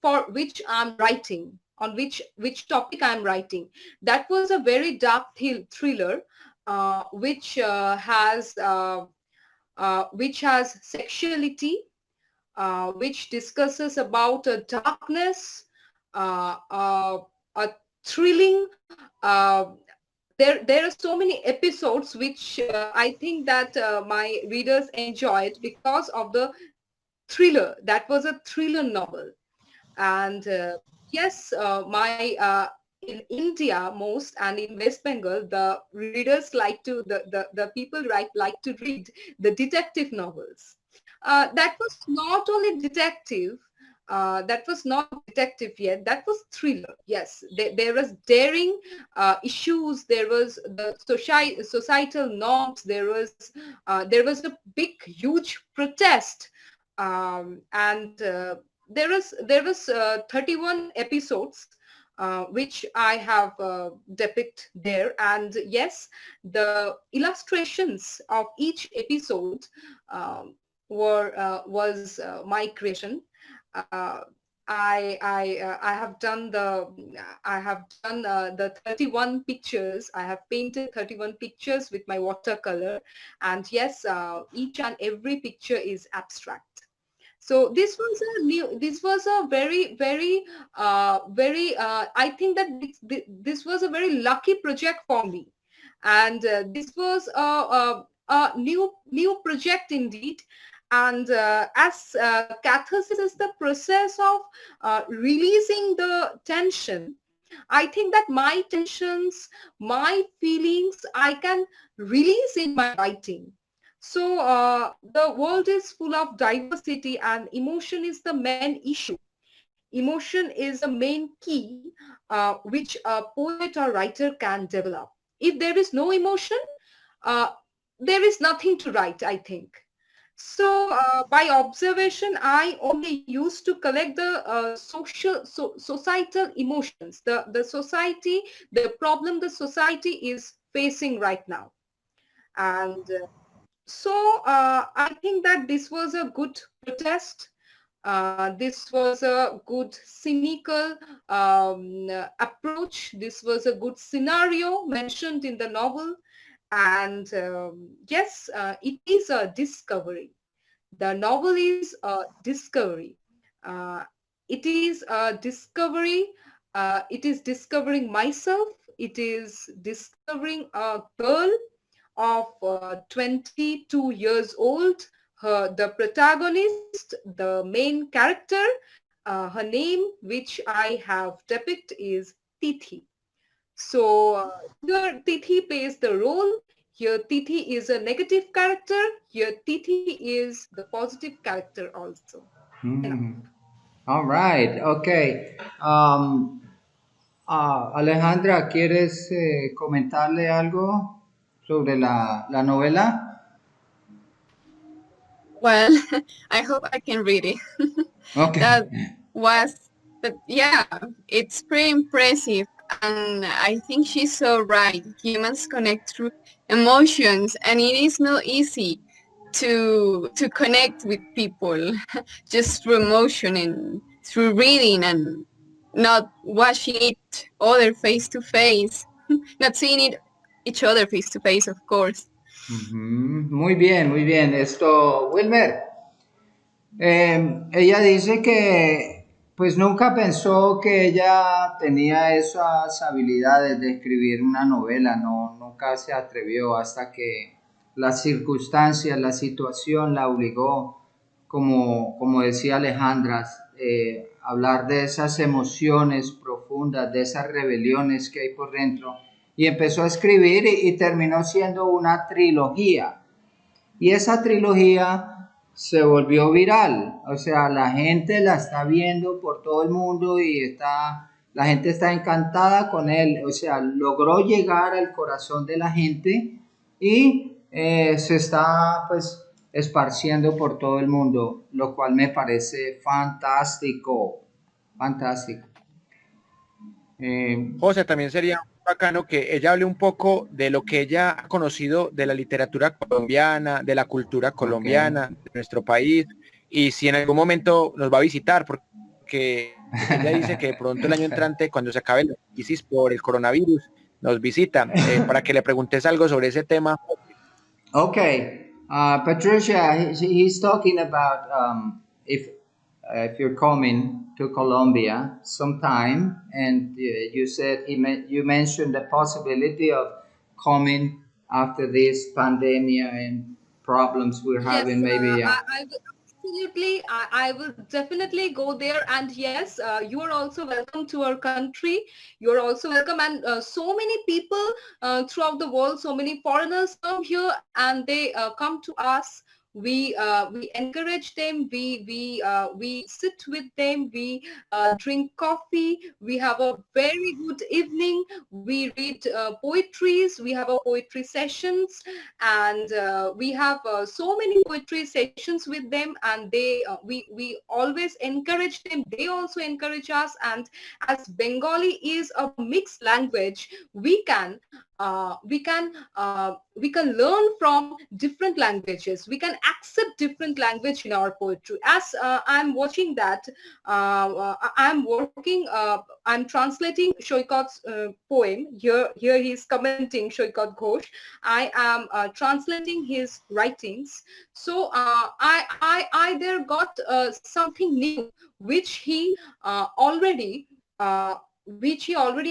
for which I'm writing, on which topic I'm writing. That was a very dark thriller, which has sexuality, which discusses about a darkness, a thrilling. Uh, there are so many episodes which I think that my readers enjoyed because of the thriller. That was a thriller novel. And yes, my in India most, and in West Bengal, the readers like to the people like to read the detective novels. That was not only detective. That was not detective yet. That was thriller. Yes, there was daring issues. There was the societal norms. There was a big, huge protest, and there was 31 episodes. Which I have depict there, and yes, the illustrations of each episode um, was my creation. uh, I have done the 31 pictures. I have painted 31 pictures with my watercolor, and yes, each and every picture is abstract. So this was a very I think that this was a very lucky project for me, and this was a new project indeed. And as catharsis is the process of releasing the tension, I think that my tensions, my feelings, I can release in my writing. So the world is full of diversity, and emotion is the main issue. Emotion is the main key which a poet or writer can develop. If there is no emotion, uh, there is nothing to write, I think. So by observation, I only used to collect the societal emotions, the society, the problem the society is facing right now. And so I think that this was a good protest. This was a good cynical approach. This was a good scenario mentioned in the novel. And yes, it is a discovery. The novel is a discovery. Uh, it is a discovery. It is discovering myself. It is discovering a girl of 22 years old. The protagonist, the main character, her name, which I have depict, is Tithi. So here Tithi plays the role. Here Tithi is a negative character. Here Tithi is the positive character also. Enough. Hmm. All right, okay. Alejandra, ¿quieres comentarle algo sobre la novela? Well, I hope I can read it. Okay. That was, but yeah, it's pretty impressive. And I think she's so right. Humans connect through emotions, and it is not easy to connect with people just through emotion and through reading and not watching it other face to face, not seeing it each other face to face, of course. Ujú. Muy bien, muy bien. Esto, Wilmer, ella dice que pues nunca pensó que ella tenía esas habilidades de escribir una novela, no, nunca se atrevió hasta que las circunstancias, la situación la obligó, como decía Alejandra, hablar de esas emociones profundas, de esas rebeliones que hay por dentro, y empezó a escribir y terminó siendo una trilogía. Y esa trilogía se volvió viral, o sea, la gente la está viendo por todo el mundo y la gente está encantada con él, o sea, logró llegar al corazón de la gente y se está pues esparciendo por todo el mundo, lo cual me parece fantástico, fantástico. Eh, José, también sería bacano que ella hable un poco de lo que ella ha conocido de la literatura colombiana, de la cultura ok. colombiana, de nuestro país, y si en algún momento nos va a visitar, porque ella dice que de pronto el año entrante, cuando se acabe la crisis por el coronavirus, nos visita, para que le preguntes algo sobre ese tema. Okay, Patricia, he's talking about if you're coming to Colombia sometime, and you said you mentioned the possibility of coming after this pandemic and problems we're Yes, having. Maybe, yeah. I will absolutely, I will definitely go there. And yes, you are also welcome to our country. You are also welcome. And so many people throughout the world, so many foreigners come here, and they come to us we encourage them, we sit with them, we drink coffee, we have a very good evening, we read poetries, we have a poetry sessions, and we have so many poetry sessions with them, and we always encourage them, they also encourage us. And as Bengali is a mixed language, we can we can learn from different languages, we can accept different language in our poetry. As I'm watching that, I'm translating Shoikat's poem here. He's commenting, Shoikat Ghosh. I am translating his writings. So I there got something new which he already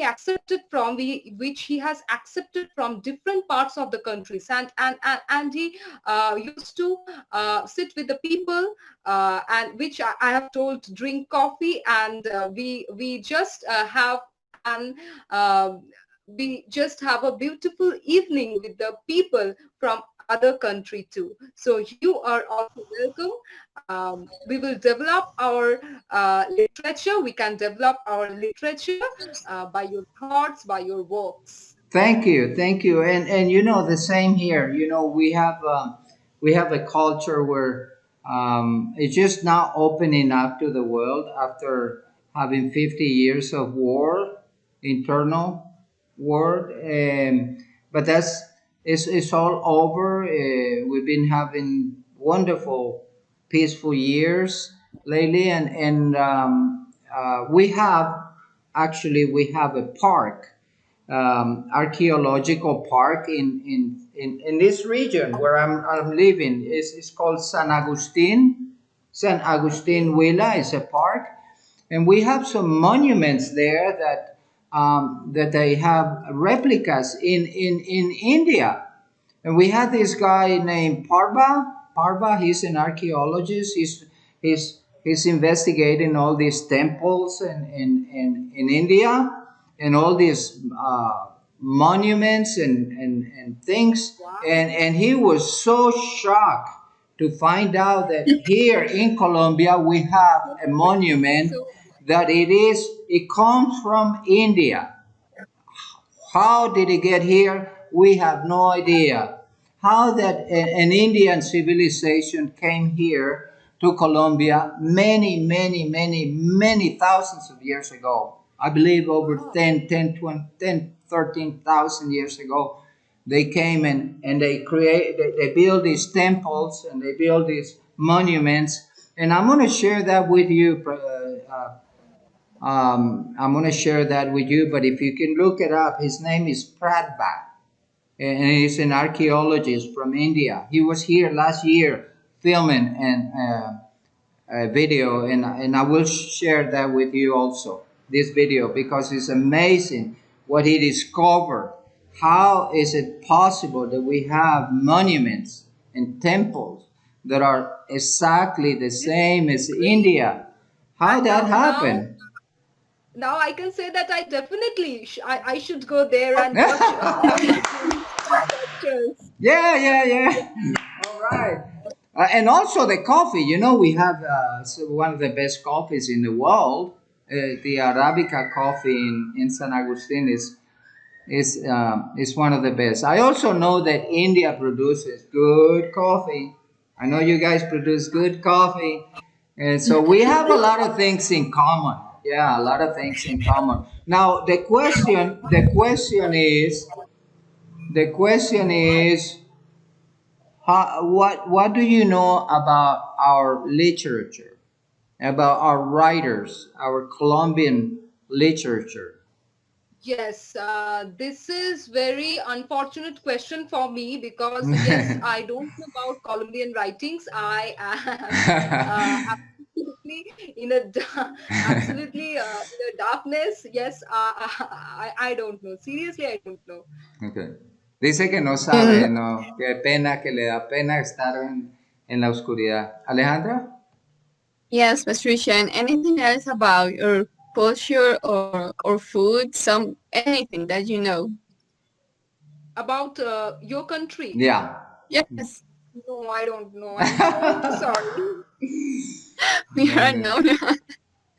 accepted from, which he has accepted from different parts of the countries. And he used to sit with the people, and which I have told, drink coffee, and we just have an we just have a beautiful evening with the people from other country too. So you are also welcome. We will develop our literature. We can develop our literature by your thoughts, by your works. Thank you, thank you, and you know the same here. You know we have a culture where it's just now opening up to the world after having 50 years of war, internal war, but it's all over. We've been having wonderful, peaceful years lately, and we have actually we have a park, archaeological park in this region where I'm living. It's called San Agustin. San Agustin Villa is a park, and we have some monuments there that they have replicas in India. And we had this guy named Parva. Parva, he's an archaeologist. He's investigating all these temples in India, and all these monuments and things. Wow. And he was so shocked to find out that here in Colombia we have a monument So that it comes from India. How did it get here? We have no idea. How that an Indian civilization came here to Colombia many thousands of years ago. I believe over wow. 13,000 years ago. They came and they build these temples and they build these monuments. And I'm going to share that with you. I'm going to share that with you, but if you can look it up, his name is Pratba, and he's an archaeologist from India. He was here last year filming a video, and I will share that with you also, this video, because it's amazing what he discovered. How is it possible that we have monuments and temples that are exactly the This same is as great. India? How And that now happened? now I can say that I definitely I should go there and watch all his lectures. Yeah. All right. And also the coffee. You know, we have one of the best coffees in the world. The Arabica coffee in San Agustin is one of the best. I also know that India produces good coffee. I know you guys produce good coffee, and so we have a lot of things in common. Yeah, a lot of things in common. Now the question is, what do you know about our literature, about our writers, our Colombian literature? Yes, this is very unfortunate question for me because yes, I don't know about Colombian writings. I am absolutely in a absolutely in a darkness. Yes, I don't know. Seriously, I don't know. Okay. Dice que no sabe, Mm, no, que pena, que le da pena estar en la oscuridad. Alejandra? yes, Patricia, and anything else about your culture or food, some anything that you know. About your country. Yeah. Yes. No, I don't know. I'm so sorry. Mira, no, no.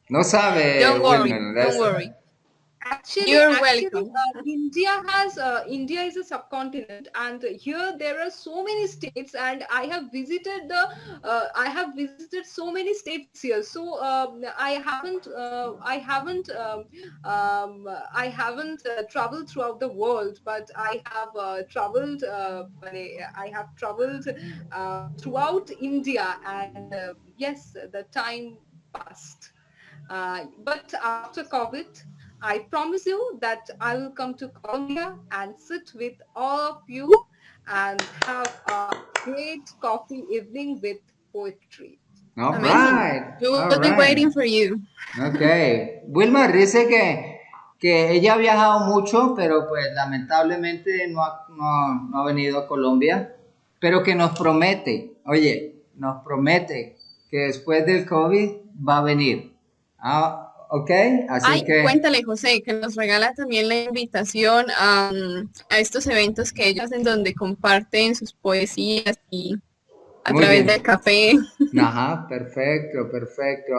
No sabe, Don't worry, Wilmer. don't worry. Actually, You're actually, welcome. India is a subcontinent, and here there are so many states, and I have visited so many states here. So I haven't traveled throughout the world, but I have traveled throughout India, and yes, the time passed. But after COVID, I promise you that I will come to Colombia and sit with all of you and have a great coffee evening with poetry. All Amazing. right, We will all be right. waiting for you. Ok. Wilmer dice que ella ha viajado mucho, pero pues lamentablemente no ha venido a Colombia, pero que nos promete, oye, nos promete que después del COVID va a venir. Ok, así Ay, que cuéntale, José, que nos regala también la invitación a estos eventos que ellos hacen donde comparten sus poesías y a muy través del bien. café. Ajá, perfecto, perfecto.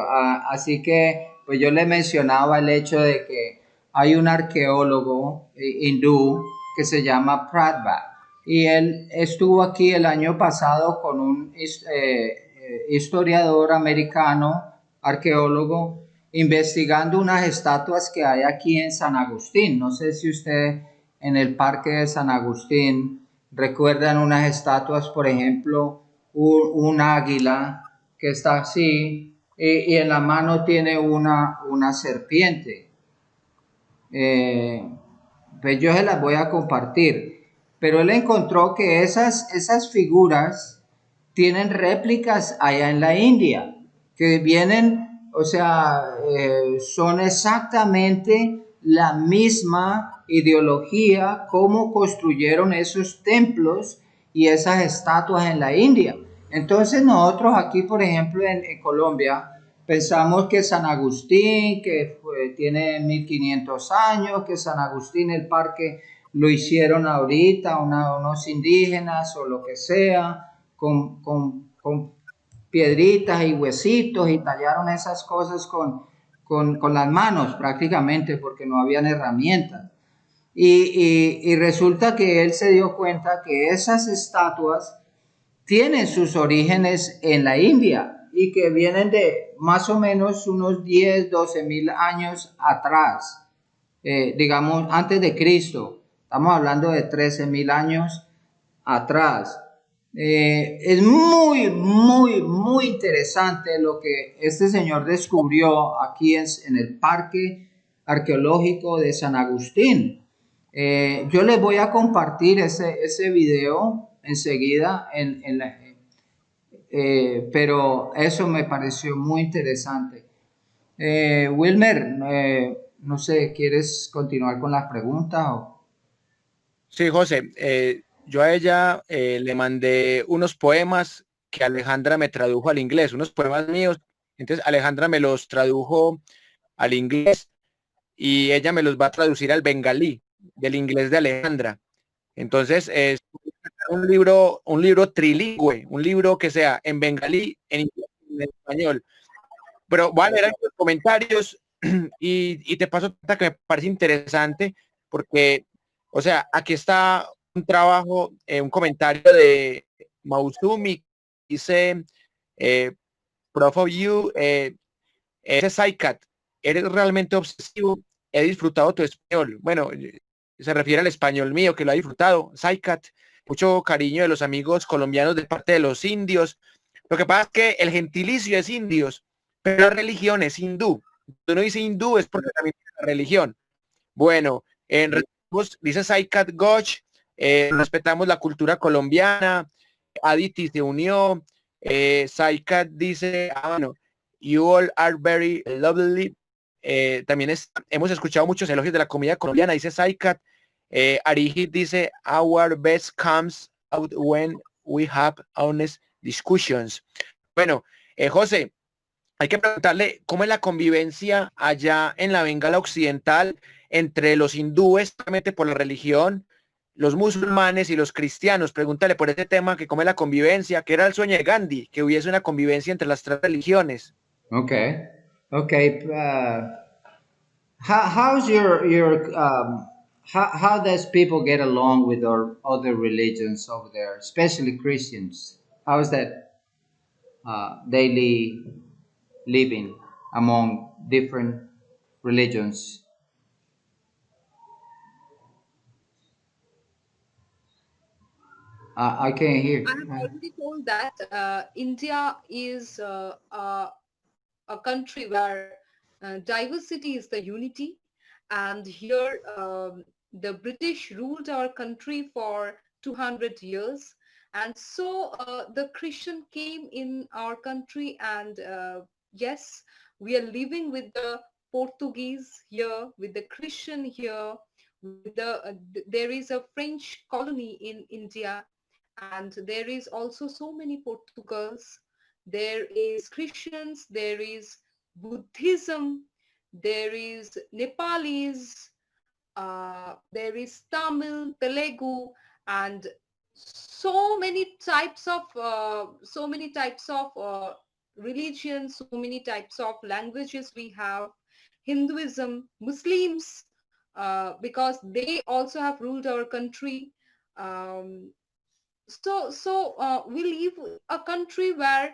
Así que, pues yo le mencionaba el hecho de que hay un arqueólogo hindú que se llama Pratba y él estuvo aquí el año pasado con un historiador americano, arqueólogo, investigando unas estatuas que hay aquí en San Agustín. No sé si usted en el parque de San Agustín recuerdan unas estatuas, por ejemplo, un águila que está así y en la mano tiene una serpiente. Pues yo se las voy a compartir. Pero él encontró que esas figuras tienen réplicas allá en la India, que vienen, o sea, son exactamente la misma ideología, cómo construyeron esos templos y esas estatuas en la India. Entonces nosotros aquí, por ejemplo, en Colombia, pensamos que San Agustín, que tiene 1500 años, que San Agustín, el parque, lo hicieron ahorita unos indígenas o lo que sea, con piedritas y huesitos y tallaron esas cosas con las manos prácticamente porque no habían herramientas. Y resulta que él se dio cuenta que esas estatuas tienen sus orígenes en la India y que vienen de más o menos unos 10, 12 mil años atrás, digamos antes de Cristo. Estamos hablando de 13.000 años atrás. Es muy, muy, muy interesante lo que este señor descubrió aquí en el Parque Arqueológico de San Agustín. Yo les voy a compartir ese video enseguida, pero eso me pareció muy interesante. Wilmer, no sé, ¿quieres continuar con las preguntas? Sí, José, yo a ella le mandé unos poemas que Alejandra me tradujo al inglés, unos poemas míos. Entonces Alejandra me los tradujo al inglés y ella me los va a traducir al bengalí, del inglés de Alejandra. Entonces es un libro trilingüe, un libro que sea en bengalí, en inglés, en español. Pero voy a leer los comentarios y te paso que me parece interesante porque, o sea, aquí está un trabajo, un comentario de Mausumi, dice, Prof of You, ese Saikat, eres realmente obsesivo, he disfrutado tu español. Bueno, se refiere al español mío que lo ha disfrutado. Saikat, mucho cariño de los amigos colombianos de parte de los indios. Lo que pasa es que el gentilicio es indios, pero la religión es hindú. Cuando uno dice hindú es porque también es la religión. Bueno, dice Saikat Ghosh, respetamos la cultura colombiana, Aditi se unió, Saikat dice, bueno, you all are very lovely. También hemos escuchado muchos elogios de la comida colombiana, dice Saikat. Arihit dice, our best comes out when we have honest discussions. Bueno, José, hay que preguntarle cómo es la convivencia allá en la Bengala Occidental entre los hindúes, solamente por la religión, los musulmanes y los cristianos. Pregúntale por ese tema que come la convivencia, que era el sueño de Gandhi, que hubiese una convivencia entre las tres religiones. Okay. Okay. How's your how does people get along with other religions over there, especially Christians? How is that daily living among different religions? I can't hear. I have already told that India is a country where diversity is the unity, and here the British ruled our country for 200 years, and so the Christian came in our country, and yes, we are living with the Portuguese here, with the Christian here, with there is a French colony in India, and there is also so many Portugals, there is Christians, there is Buddhism, there is Nepalis, there is Tamil, Telugu, and so many types of religions, so many types of languages we have. Hinduism, Muslims, because they also have ruled our country. Um, we live a country where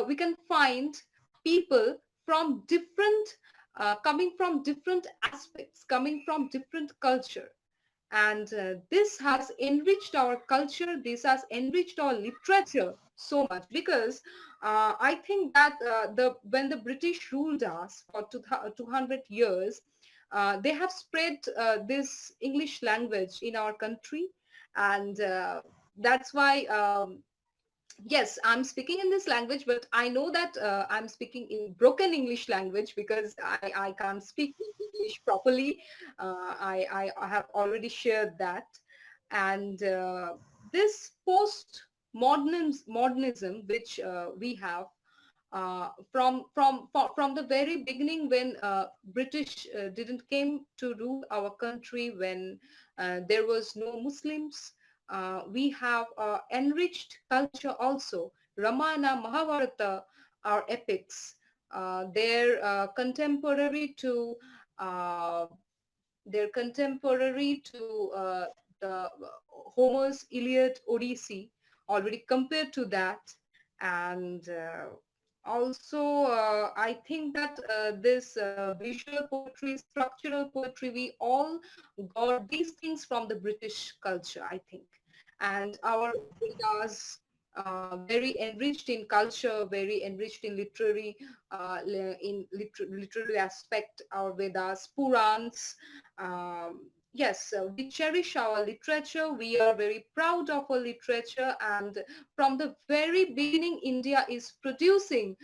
we can find people from different coming from different aspects, coming from different culture, and this has enriched our culture, this has enriched our literature so much, because I think that the when the British ruled us for 200 years, they have spread this English language in our country, and that's why yes, I'm speaking in this language, but I know that I'm speaking in broken English language, because I can't speak English properly. I have already shared that. And this modernism which we have from the very beginning, when British didn't came to rule our country, when there was no Muslims, we have enriched culture also. Ramayana, Mahabharata are epics. They're uh, contemporary to the Homer's Iliad, Odyssey, already compared to that. And also, I think that this visual poetry, structural poetry, we all got these things from the British culture, I think. And our Vedas, very enriched in culture, very enriched in literary aspect, our Vedas, Purans. Yes, we cherish our literature. We are very proud of our literature, and from the very beginning, India is producing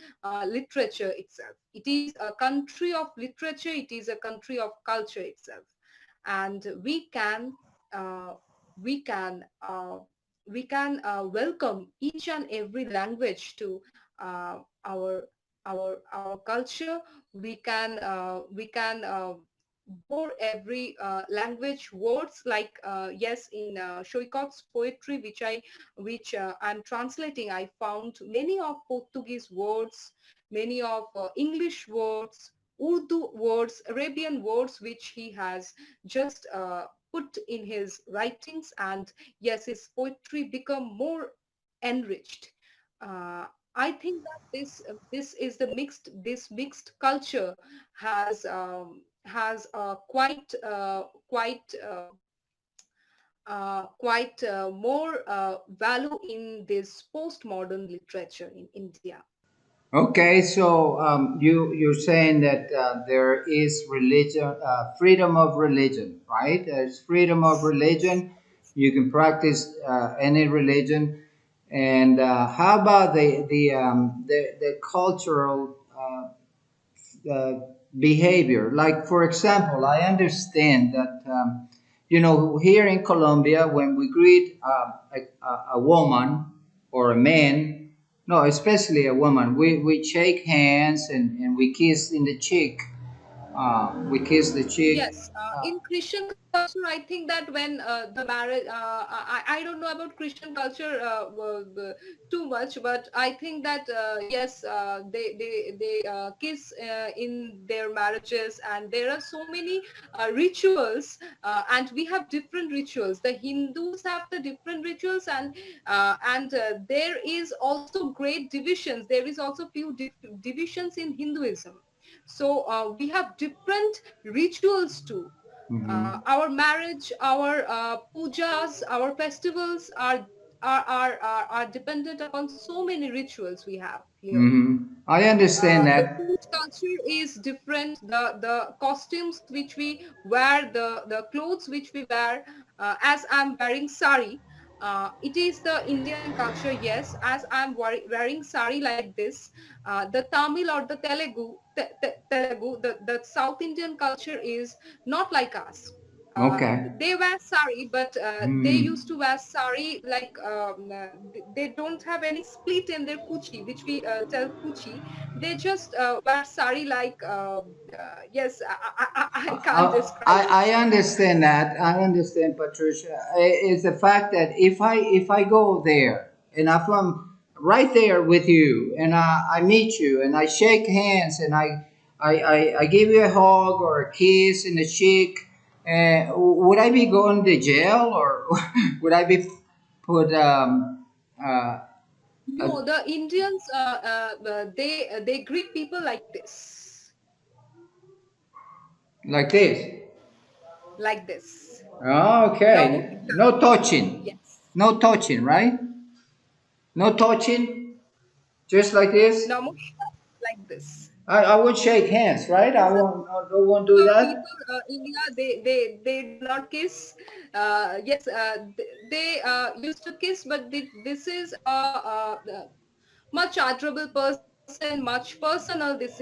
literature itself. It is a country of literature. It is a country of culture itself, and uh, we can uh, welcome each and every language to uh, our our culture. We can bore every language words, like yes, in Shoikov's poetry, which I'm translating, I found many of Portuguese words, many of English words, Urdu words, Arabian words, which he has just put in his writings, and yes, his poetry become more enriched. uh, I think that this is the mixed culture has quite more value in this postmodern literature in India. Okay, so you're saying that there is religion, freedom of religion, right? There's freedom of religion. You can practice any religion. And how about the cultural behavior? Like, for example, I understand that here in Colombia, when we greet a woman or a man, no, especially a woman, we shake hands and we kiss in the cheek. we kiss the cheek. Yes, in Christian culture, I think that when the marriage, I don't know about Christian culture too much, but I think that yes, they kiss in their marriages, and there are so many rituals, and we have different rituals. The Hindus have the different rituals, and there is also great divisions. There is also few divisions in Hinduism. So we have different rituals too. Our marriage, our pujas, our festivals are dependent upon so many rituals we have here. I understand The that. food culture is different. The costumes which we wear, the clothes which we wear. As I'm wearing sari, it is the Indian culture. Yes, as I'm wearing sari like this, the Tamil or the Telugu, the South Indian culture is not like us. Okay. They wear sari, but they Hmm. used to wear sari like they don't have any split in their kuchi, which we tell kuchi. They just wear sari like yes, I can't describe it. I understand that. I understand, Patricia. It's the fact that if I go there and if I'm right there with you and I meet you and I shake hands and I give you a hug or a kiss in the cheek, would I be going to jail or would I be put uh, No, the Indians they greet people like this, like this? like this. Okay. Namaskar. No touching. Yes, No touching, right? No touching. Just like this. namaskar, like this. I would shake hands, right? I won't do Some that. people India they do not kiss. Yes, they used to kiss, but this is a much adorable person, much personal. This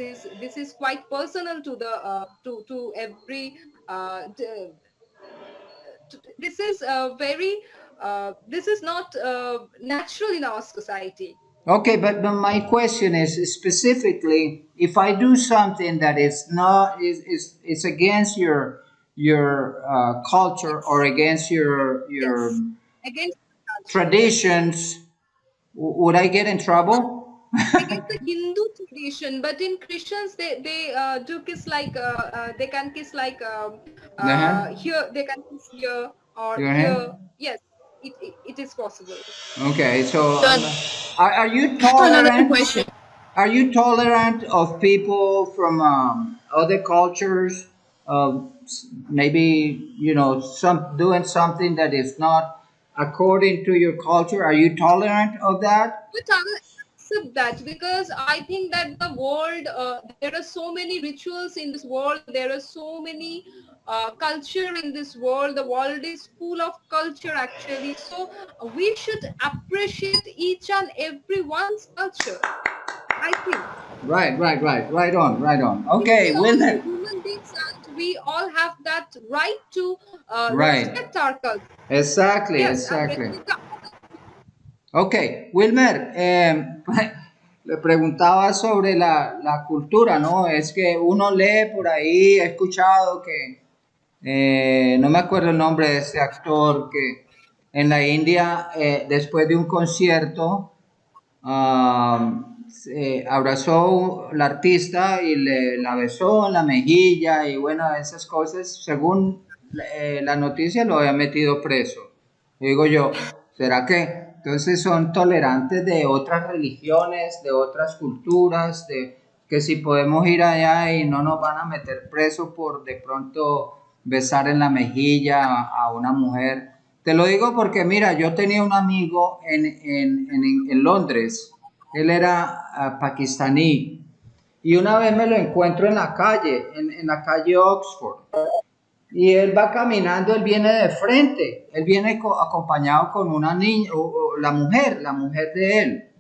is quite personal to the to every. This is very. This is not natural in our society. Okay, but my question is specifically if I do something that is not is against your culture or Yes, against your yes. Against the culture, yes. traditions, would I get in trouble? Against the Hindu tradition, but in Christians they do kiss like they can kiss like The here they can kiss here or your here. hand? Yes, it is possible. Okay, so So are you another tolerant? question. Are you tolerant of people from other cultures? Maybe some doing something that is not according to your culture. Are you tolerant of that? But I will accept that because I think that the world there are so many rituals in this world. There are so many culture in this world. The world is full of culture actually. So we should appreciate each and everyone's culture, I think. Right on. We Okay, all are Wilmer. human beings and we all have that right to Right. respect our culture. Exactly, Yes, and exactly. respect the Ok, Wilmer, le preguntaba sobre la cultura, ¿no? Es que uno lee por ahí, he escuchado que, no me acuerdo el nombre de este actor, que en la India, después de un concierto, abrazó la artista y la besó en la mejilla y bueno, esas cosas, según la noticia lo había metido preso. Y digo yo, ¿será que entonces son tolerantes de otras religiones, de otras culturas, de que si podemos ir allá y no nos van a meter preso por de pronto besar en la mejilla a una mujer? Te lo digo porque mira, yo tenía un amigo en Londres, él era pakistaní y una vez me lo encuentro en la calle, en la calle Oxford. Y él va caminando, él viene de frente, él viene acompañado con una niña, o la mujer de él.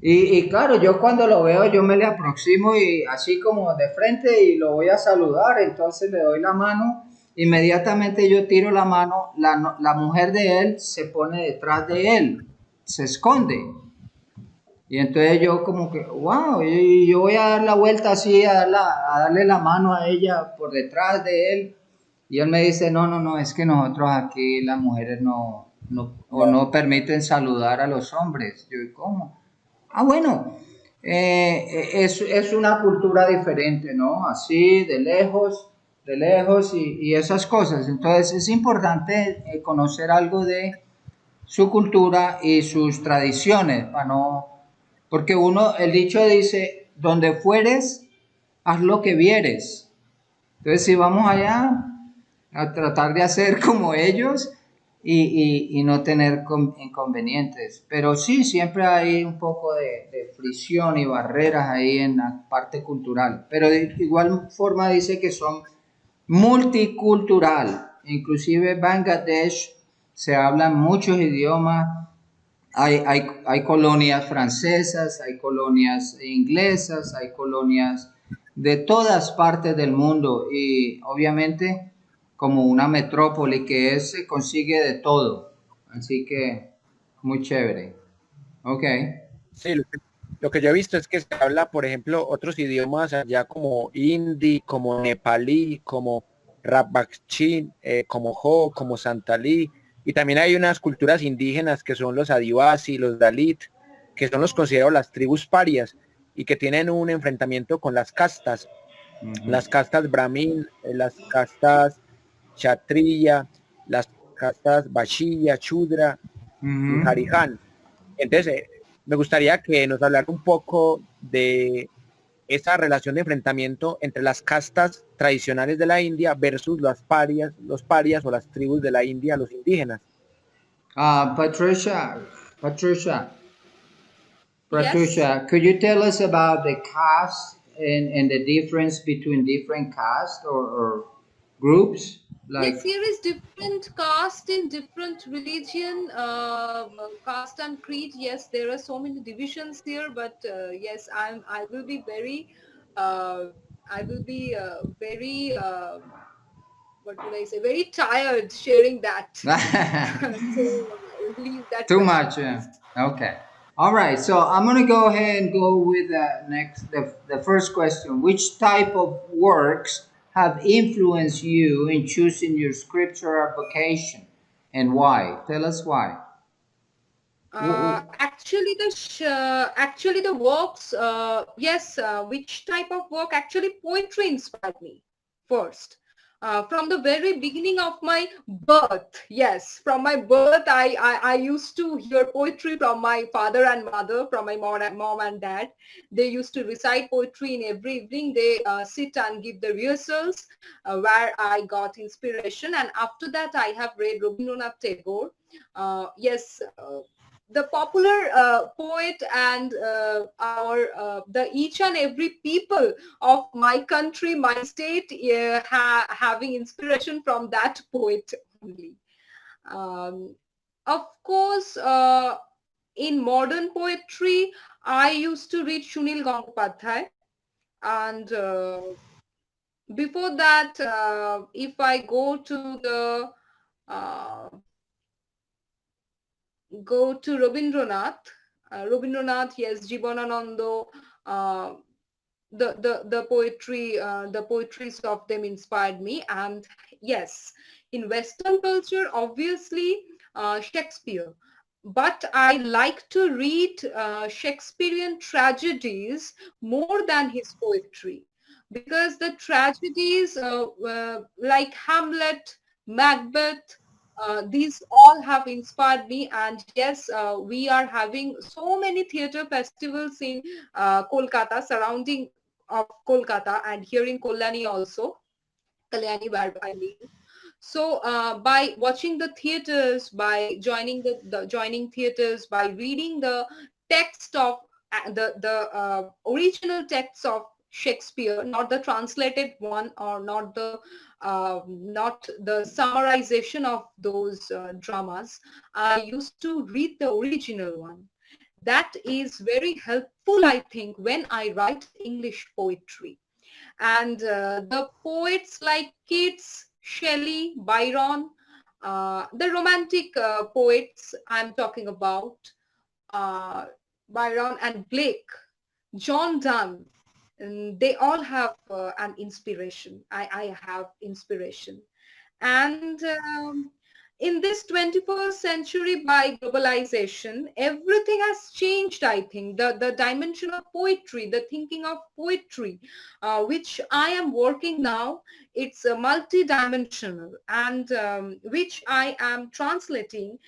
Y claro, yo cuando lo veo, yo me le aproximo y así como de frente y lo voy a saludar, entonces le doy la mano, inmediatamente yo tiro la mano, la mujer de él se pone detrás de él, se esconde. Y entonces yo como que, wow, y yo voy a dar la vuelta así, a darle la mano a ella por detrás de él. Y él me dice, no, no, no, es que nosotros aquí las mujeres no permiten saludar a los hombres. Yo, ¿cómo? Ah, bueno, es una cultura diferente, ¿no? Así, de lejos y esas cosas. Entonces es importante conocer algo de su cultura y sus tradiciones, para no, porque el dicho dice, donde fueres, haz lo que vieres. Entonces, si vamos allá a tratar de hacer como ellos y no tener inconvenientes. Pero sí, siempre hay un poco de fricción y barreras ahí en la parte cultural. Pero de igual forma dice que son multicultural. Inclusive Bangladesh se hablan muchos idiomas. Hay colonias francesas, hay colonias inglesas, hay colonias de todas partes del mundo y obviamente como una metrópoli que es, se consigue de todo. Así que muy chévere. Ok. Sí, lo que yo he visto es que se habla, por ejemplo, otros idiomas allá como hindi, como nepalí, como rabakchin, como ho, como santalí, y también hay unas culturas indígenas que son los adivasi, los dalit, que son los considerados las tribus parias y que tienen un enfrentamiento con las castas brahmin, las castas kshatriya, las castas vaishya, shudra y Ujú. harijan. Entonces, me gustaría que nos hablara un poco de esa relación de enfrentamiento entre las castas tradicionales de la India versus los parias o las tribus de la India, los indígenas. Patricia, Patricia, Yes. Pratusha, could you tell us about the caste and the difference between different castes or groups? Yes, Like, here is different caste in different religion, caste and creed. Yes, there are so many divisions here, but yes, I will be very, uh, I will be very, what would I say, very tired sharing that. So leave that too question, much. please. Okay. All right. So I'm gonna go ahead and go with the first question. Which type of works have influenced you in choosing your scriptural vocation, and why? Tell us why. Actually the works, yes, which type of work? Actually, poetry inspired me first. From the very beginning of my birth, yes, from my birth, I used to hear poetry from my father and mother, from my mom and dad. They used to recite poetry in every evening. They sit and give the rehearsals, where I got inspiration. And after that, I have read Rabindranath Tagore. Yes, the popular poet and our the each and every people of my country, my state, having inspiration from that poet only. um, of course, in modern poetry, I used to read Shunil Gangopadhyay, and before that, if I uh, go to Rabindranath. Rabindranath, yes, Jibananando, uh, the poetry, the poetries of them inspired me. And yes, in Western culture, obviously, Shakespeare. But I like to read Shakespearean tragedies more than his poetry, because the tragedies like Hamlet, Macbeth, these all have inspired me. And yes, we are having so many theater festivals in Kolkata, surrounding of Kolkata, and here in Kalyani also, Kalyani where I live. So by watching the theaters, by joining the joining theaters, by reading the text of the original texts of Shakespeare, not the translated one, or not the summarization of those dramas. I used to read the original one. That is very helpful, I think, when I write English poetry. And the poets like Keats, Shelley, Byron, the romantic poets I'm talking about, uh, Byron and Blake, John Donne, and they all have an inspiration. I have inspiration. And in this 21st century, by globalization, everything has changed, I think. The dimension of poetry, the thinking of poetry, which I am working now, it's multi-dimensional, and which I am translating.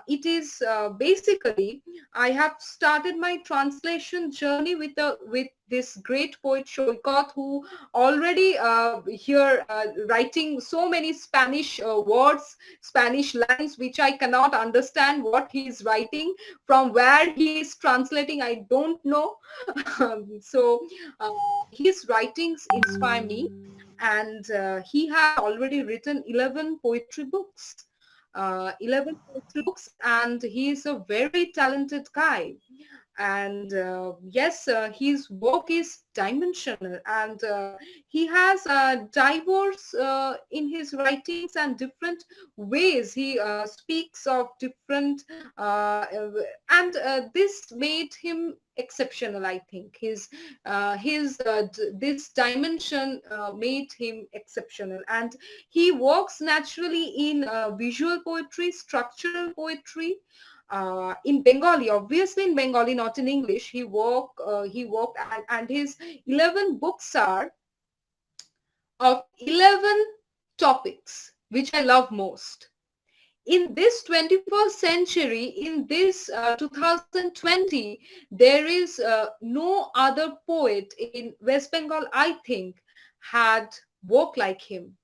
It is basically, I have started my translation journey with this great poet Shoikat, who already here writing so many Spanish words, Spanish lines, which I cannot understand what he is writing, from where he is translating, I don't know. So uh, his writings inspire me, and he has already written 11 poetry books. 11 poetry books, and he is a very talented guy. And yes, his work is dimensional, and he has diverse in his writings and different ways. He speaks of different and this made him exceptional, I think. This dimension made him exceptional, and he works naturally in visual poetry, structural poetry, in Bengali, obviously in Bengali, not in English. He worked, and his 11 books are of 11 topics, which I love most. In this 21st century, in this 2020, there is no other poet in West Bengal, I think, had work like him.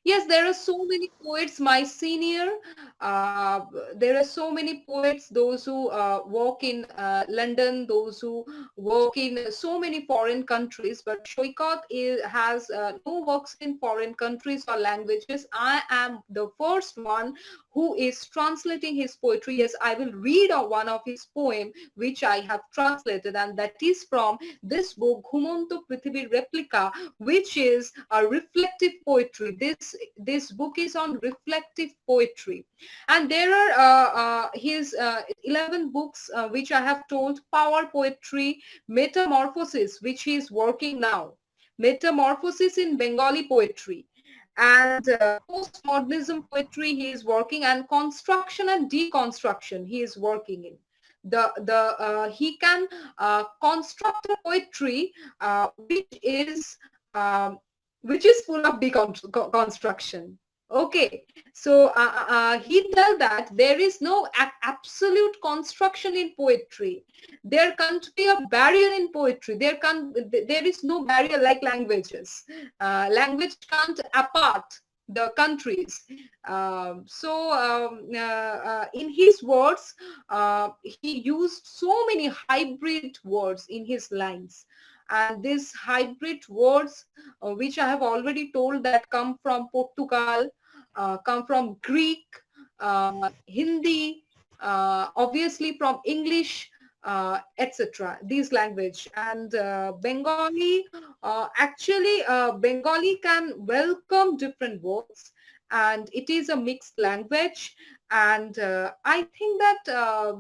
Yes, there are so many poets, my senior. Uh, there are so many poets, those who work in London, those who work in so many foreign countries. But Shoikat has no works in foreign countries or languages. I am the first one who is translating his poetry. Yes, I will read one of his poem, which I have translated, and that is from this book, Ghumonto Prithibir Replica, which is a reflective poetry. This book is on reflective poetry, and there are his 11 books, which I have told: Power Poetry, Metamorphosis, which he is working now, Metamorphosis in Bengali Poetry, and postmodernism poetry he is working, and construction and deconstruction he is working in. He can construct a poetry um, which is full of deconstruction. Okay, so he tells that there is no absolute construction in poetry. There can't be a barrier in poetry. There is no barrier like languages. Language can't apart the countries. In his words, he used so many hybrid words in his lines, and these hybrid words, which I have already told, that come from Portugal, come from Greek, Hindi, obviously from English, etc. These language, and Bengali. Actually, Bengali can welcome different words, and it is a mixed language. And I think that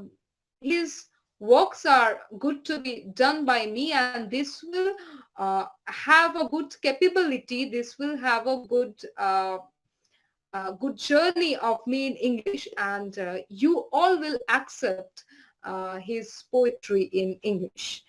his works are good to be done by me, and this will have a good capability. This will have a good journey of me in English, and you all will accept his poetry in English.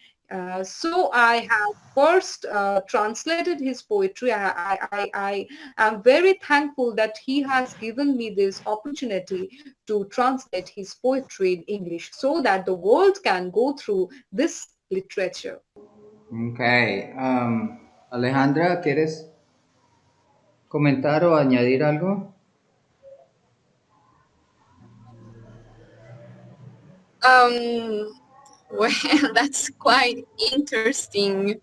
So I have first translated his poetry. I am very thankful that he has given me this opportunity to translate his poetry in English, so that the world can go through this literature. Okay. Alejandra, ¿quieres comentar o añadir algo? Well, that's quite interesting.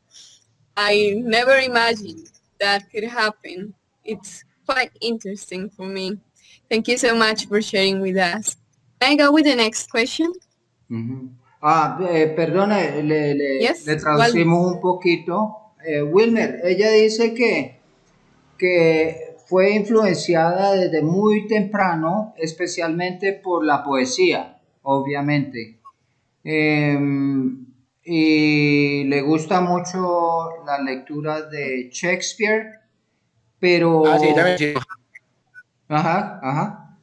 I never imagined that could happen. It's quite interesting for me. Thank you so much for sharing with us. Can I go with the next question? Ujú. Perdone, le Yes. traducimos un poquito. Wilmer, ella dice que fue influenciada desde muy temprano, especialmente por la poesía, obviamente. Em, y le gusta mucho la lectura de Shakespeare, Ah, sí, ella pero... mencionó, Ajá, ajá,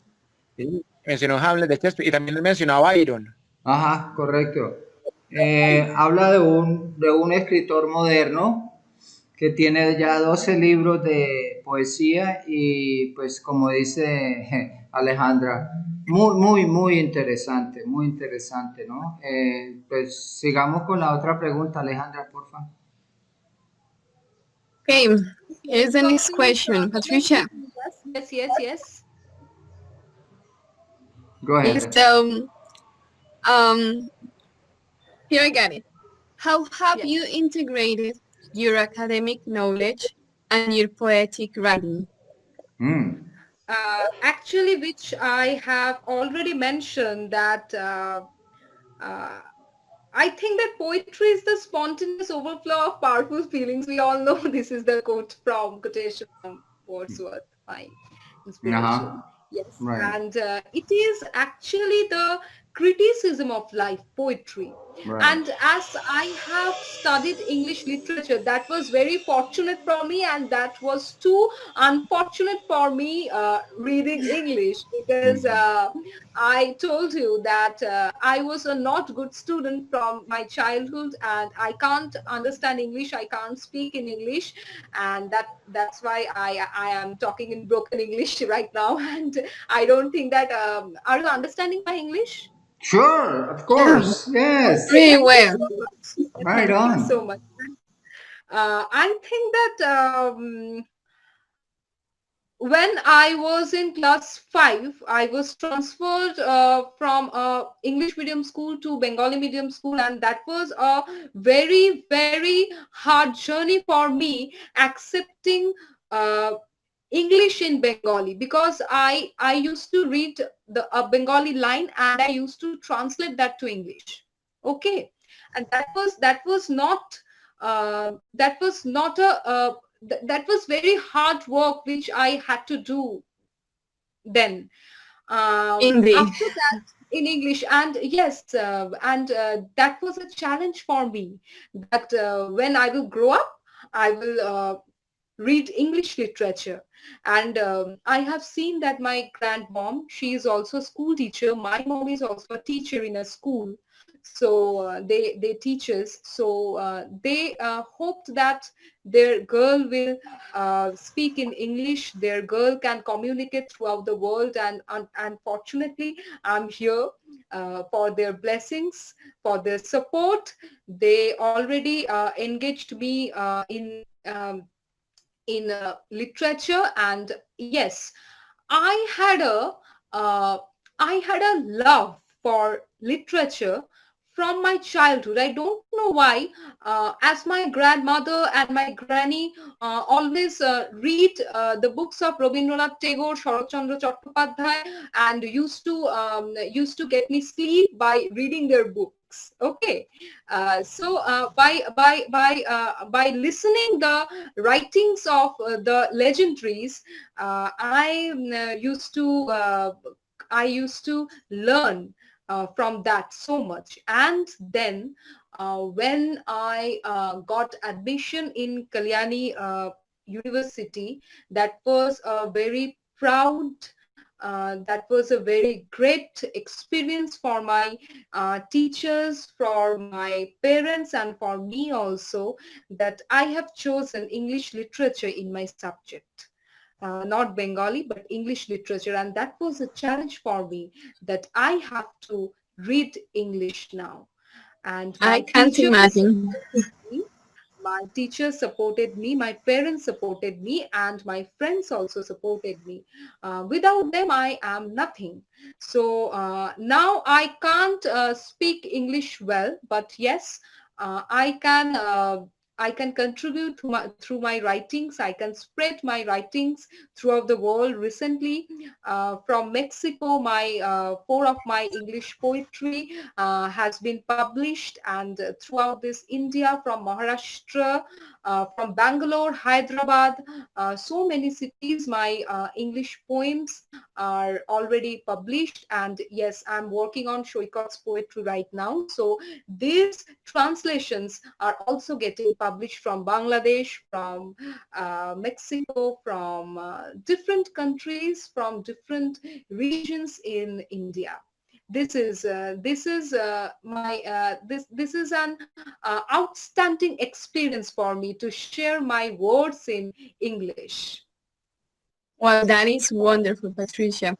sí, mencionó Hamlet de Shakespeare y también mencionó a Byron. ajá, correcto. Habla de un escritor moderno que tiene ya 12 libros de poesía y pues como dice Alejandra, muy interesante, ¿no? Pues sigamos con la otra pregunta, Alejandra, por favor. Okay, here's the So next please question, let Patricia. me, yes. Go Yes, ahead. so, um, here I got it. How have Yes. you integrated your academic knowledge and your poetic writing? Mm, Actually, which I have already mentioned that uh, I think that poetry is the spontaneous overflow of powerful feelings. We all know this is the quotation from Wordsworth, my inspiration. ajá, Yes, right, and it is actually the criticism of life, poetry. right. And as I have studied English literature, that was very fortunate for me, and that was too unfortunate for me reading English because Mhm. I told you that I was a not good student from my childhood and I can't understand English. I can't speak in English, and that's why I am talking in broken English right now. And I don't think that are you understanding my English? Sure, of Yeah, course, yes, Okay, pretty thank you well. so much. right Thank you so on. much. I think that when I was in class 5, I was transferred from English medium school to Bengali medium school, and that was a very, very hard journey for me accepting uh, English in Bengali because I used to read the Bengali line and I used to translate that to English. Okay, and that was not that was very hard work which I had to do then. Indeed. After that, in English, and yes, and that was a challenge for me. That when I will grow up, I will read English literature. And I have seen that my grandmom, she is also a school teacher. My mom is also a teacher in a school. So they teach us. So they hoped that their girl will speak in English. Their girl can communicate throughout the world. And unfortunately, I'm here for their blessings, for their support. They already engaged me in literature, and yes, i had a uh, I had a love for literature from my childhood. I don't know why. As my grandmother and my granny always read the books of Rabindranath Tagore, Sharotchandra Chattopadhyay, and used to get me sleep by reading their books. Okay, so by listening the writings of the legendaries, I used to learn from that so much. And then when I got admission in Kalyani University, that was a very proud, that was a very great experience for my teachers, for my parents, and for me also, that I have chosen English literature in my subject. Not Bengali, but English literature. And that was a challenge for me, that I have to read English now. And I my can't teachers imagine. me. My teachers supported me, my parents supported me, and my friends also supported me. Without them, I am nothing. So now I can't speak English well, but yes, I can contribute through my writings. I can spread my writings throughout the world. Recently, from Mexico, my four of my English poetry has been published, and throughout this India, from Maharashtra, from Bangalore, Hyderabad, so many cities. My English poems are already published, and yes, I'm working on Shoikot's poetry right now. So these translations are also getting published from Bangladesh, from Mexico, from different countries, from different regions in India. This is an outstanding experience for me to share my words in English. Well, that is wonderful, Patricia.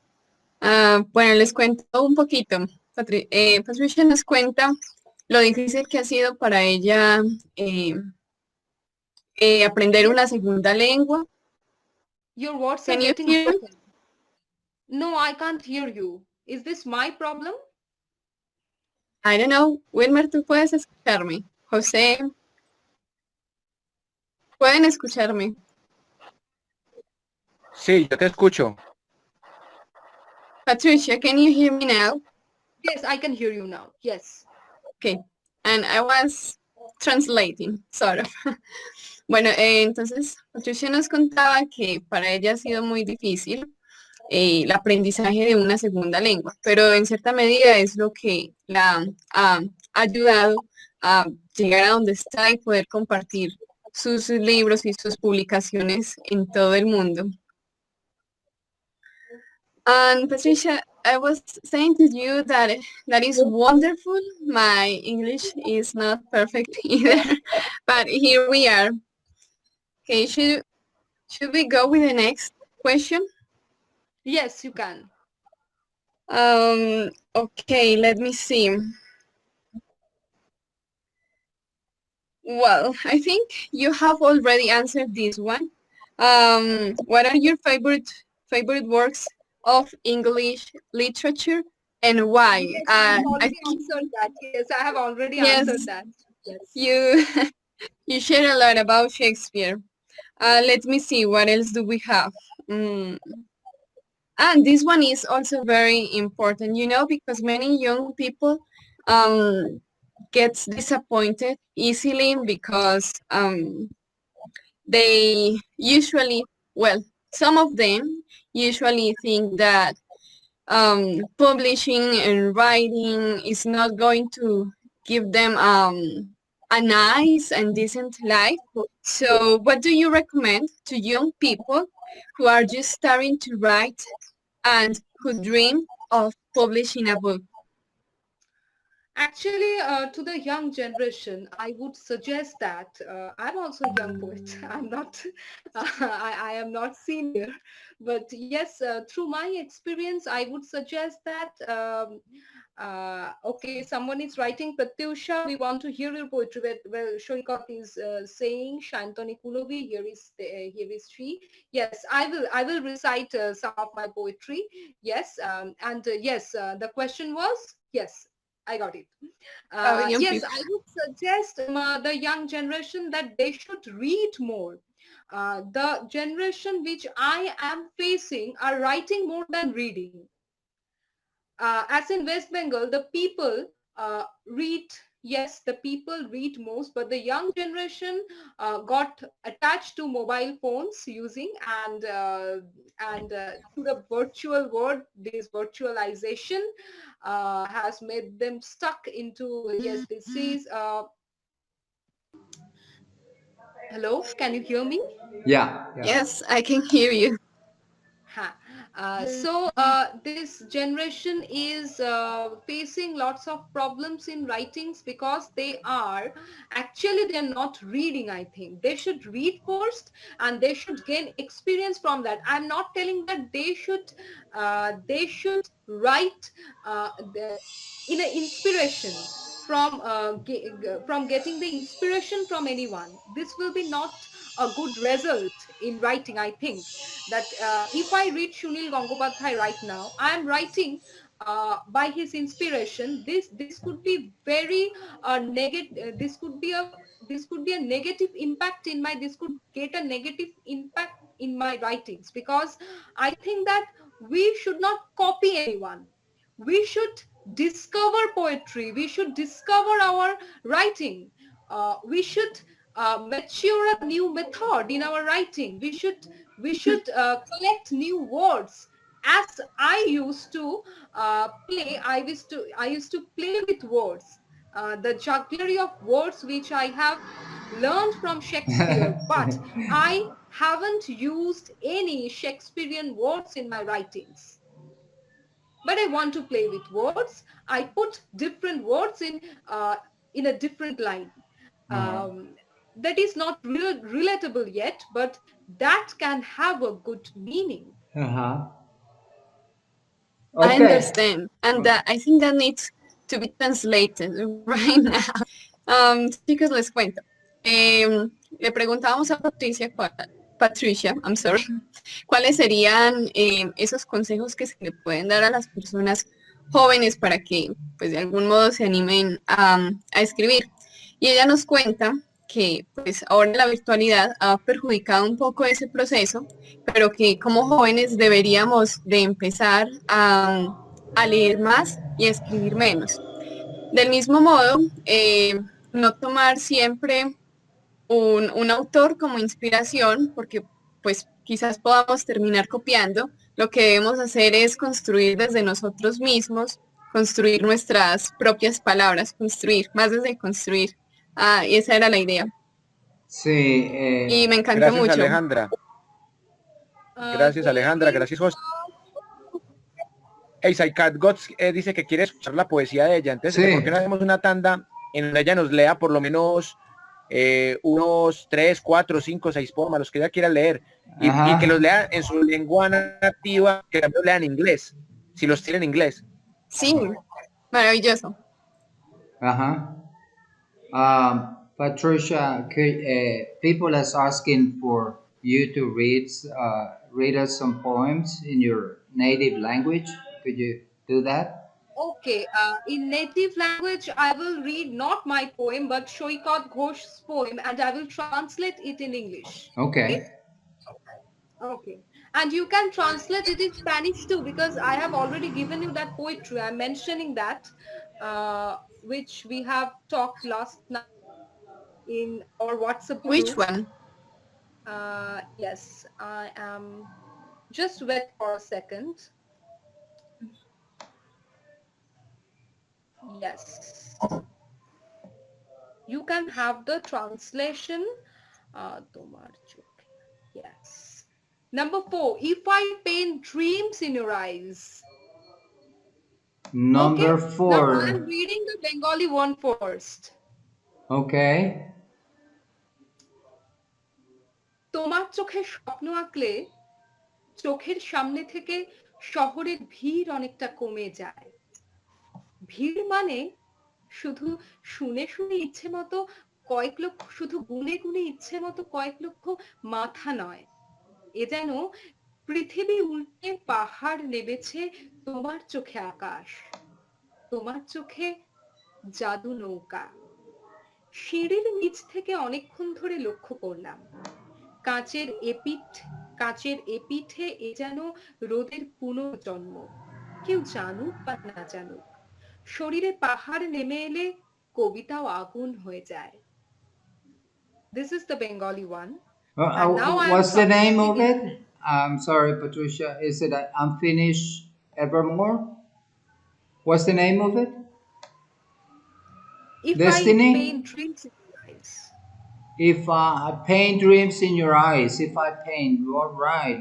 Bueno, les cuento un poquito. Patricia nos cuenta lo difícil que ha sido para ella aprender una segunda lengua. Your words are Can you getting hear? broken. No, I can't hear you. Is this my problem? I don't know. Wilmer, tú puedes escucharme. José, pueden escucharme. Sí, yo te escucho. Patricia, can you hear me now? Yes, I can hear you now. Yes. Okay. And I was translating, sort of. Bueno, entonces Patricia nos contaba que para ella ha sido muy difícil el aprendizaje de una segunda lengua, pero en cierta medida es lo que la ha ayudado a llegar a donde está y poder compartir sus libros y sus publicaciones en todo el mundo. And Patricia, I was saying to you that that is wonderful. My English is not perfect either, but here we are. Okay, should we go with the next question? Yes, you can. Okay, let me see. Well, I think you have already answered this one. What are your favorite works of English literature and why? Yes, I have already answered that. Yes, I have already Yes. answered that. Yes. You you share a lot about Shakespeare. Let me see, what else do we have? And this one is also very important, you know, because many young people gets disappointed easily because they usually, well, some of them usually think that publishing and writing is not going to give them a nice and decent life. So what do you recommend to young people who are just starting to write and who dream of publishing a book? Actually, to the young generation, I would suggest that I'm also a young poet. I'm not, I am not senior, but yes, through my experience, I would suggest that. Okay, someone is writing, Pratyusha, we want to hear your poetry. Well, Shoikot is saying, Shantoni Kulovi, here is she. Yes, I will recite some of my poetry. Yes, and yes, the question was, yes, I got it. Young Yes, people. I would suggest the young generation that they should read more. The generation which I am facing are writing more than reading. As in West Bengal, the people read, yes, the people read most, but the young generation got attached to mobile phones using and to the virtual world. This virtualization has made them stuck into, yes, this is, hello, can you hear me? Yeah, yeah. Yes, I can hear you. Ha. This generation is facing lots of problems in writings because they're not reading. I think they should read first and they should gain experience from that. I'm not telling that they should write in an inspiration from getting the inspiration from anyone. This will be not a good result in writing. I think that if I read Sunil Gangopadhyay right now, I am writing by his inspiration. This could be very negative. This could be a negative impact in my. This could get a negative impact in my writings because I think that we should not copy anyone. We should discover poetry. We should discover our writing. We should mature a new method in our writing. We should collect new words. As I used to play, I used to play with words, the jugglery of words which I have learned from Shakespeare, but I haven't used any Shakespearean words in my writings. But I want to play with words. I put different words in a different line. Uh-huh. That is not relatable yet, but that can have a good meaning. Uh-huh. I Okay. understand. And I think that needs to be translated right now. Chicos, les cuento. Le preguntábamos a Patricia, I'm sorry, cuáles serían esos consejos que se le pueden dar a las personas jóvenes para que, pues, de algún modo se animen a escribir. Y ella nos cuenta que, pues, ahora la virtualidad ha perjudicado un poco ese proceso, pero que como jóvenes deberíamos de empezar a leer más y a escribir menos. Del mismo modo, no tomar siempre un autor como inspiración, porque pues quizás podamos terminar copiando. Lo que debemos hacer es construir desde nosotros mismos, construir nuestras propias palabras, construir, más desde construir. Y esa era la idea. Sí. Y me encantó Gracias, mucho. Alejandra. Gracias, Alejandra. Gracias, José. Hey, Saikat Gots dice que quiere escuchar la poesía de ella. Entonces, Sí. ¿por qué no hacemos una tanda en donde ella nos lea por lo menos unos 3, 4, 5, 6 poemas, los que ella quiera leer, y que los lea en su lengua nativa, que también los lea en inglés, si los tiene en inglés? Sí, maravilloso. Uh-huh. Patricia, people are asking for you to read us some poems in your native language. Could you do that? Okay, in native language, I will read not my poem, but Shoikat Ghosh's poem, and I will translate it in English. Okay. Okay. And you can translate it in Spanish too, because I have already given you that poetry. I'm mentioning that, which we have talked last night in our WhatsApp Which group. one? Yes, I am. Just wait for a second. Yes. You can have the translation. Yes. Number 4, if I paint dreams in your eyes. Number Okay. 4. Now I'm reading the Bengali one first. Okay. তোমার চোখে স্বপ্ন আঁকলে চোখের সামনে থেকে শহরের ভিড় অনেকটা কমে যায়। ভিড় মানে শুধু শুনে শুনে ইচ্ছে মতো কয়েক লক্ষ, শুধু গুনে গুনে ইচ্ছে মতো কয়েক লক্ষ মাথা নয়। এ যেন পৃথিবী উল্টে পাহাড় নেমেছে তোমার চোখে আকাশ, তোমার চোখে জাদু নৌকা। সিঁড়ির নিচ থেকে অনেকক্ষণ ধরে লক্ষ্য করলাম, কাঁচের এপিঠে এ যেন রোদের পুনর্জন্ম। কেউ জানুক বা না জানুক, শরীরে পাহাড় নেমে এলে কবিতাও আগুন হয়ে যায়। This is the Bengali one. And now I am What's the name of translating it? I'm sorry, Patricia. Is it Unfinished Evermore? What's the name of it? If Destiny? I paint dreams in your eyes. If I paint dreams in your eyes. If I paint. All right.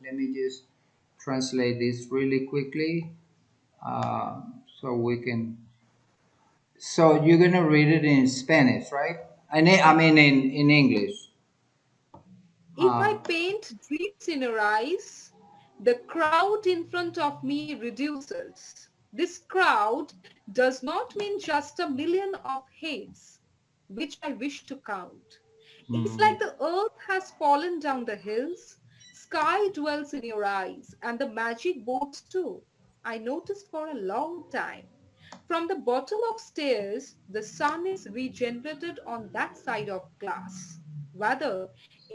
Let me just translate this really quickly, so we can. So you're gonna read it in Spanish, right? I mean in English. If I paint dreams in your eyes, the crowd in front of me reduces. This crowd does not mean just a million of heads, which I wish to count. It's like the earth has fallen down the hills, sky dwells in your eyes, and the magic boats too. I noticed for a long time. From the bottom of stairs, the sun is regenerated on that side of glass. Whether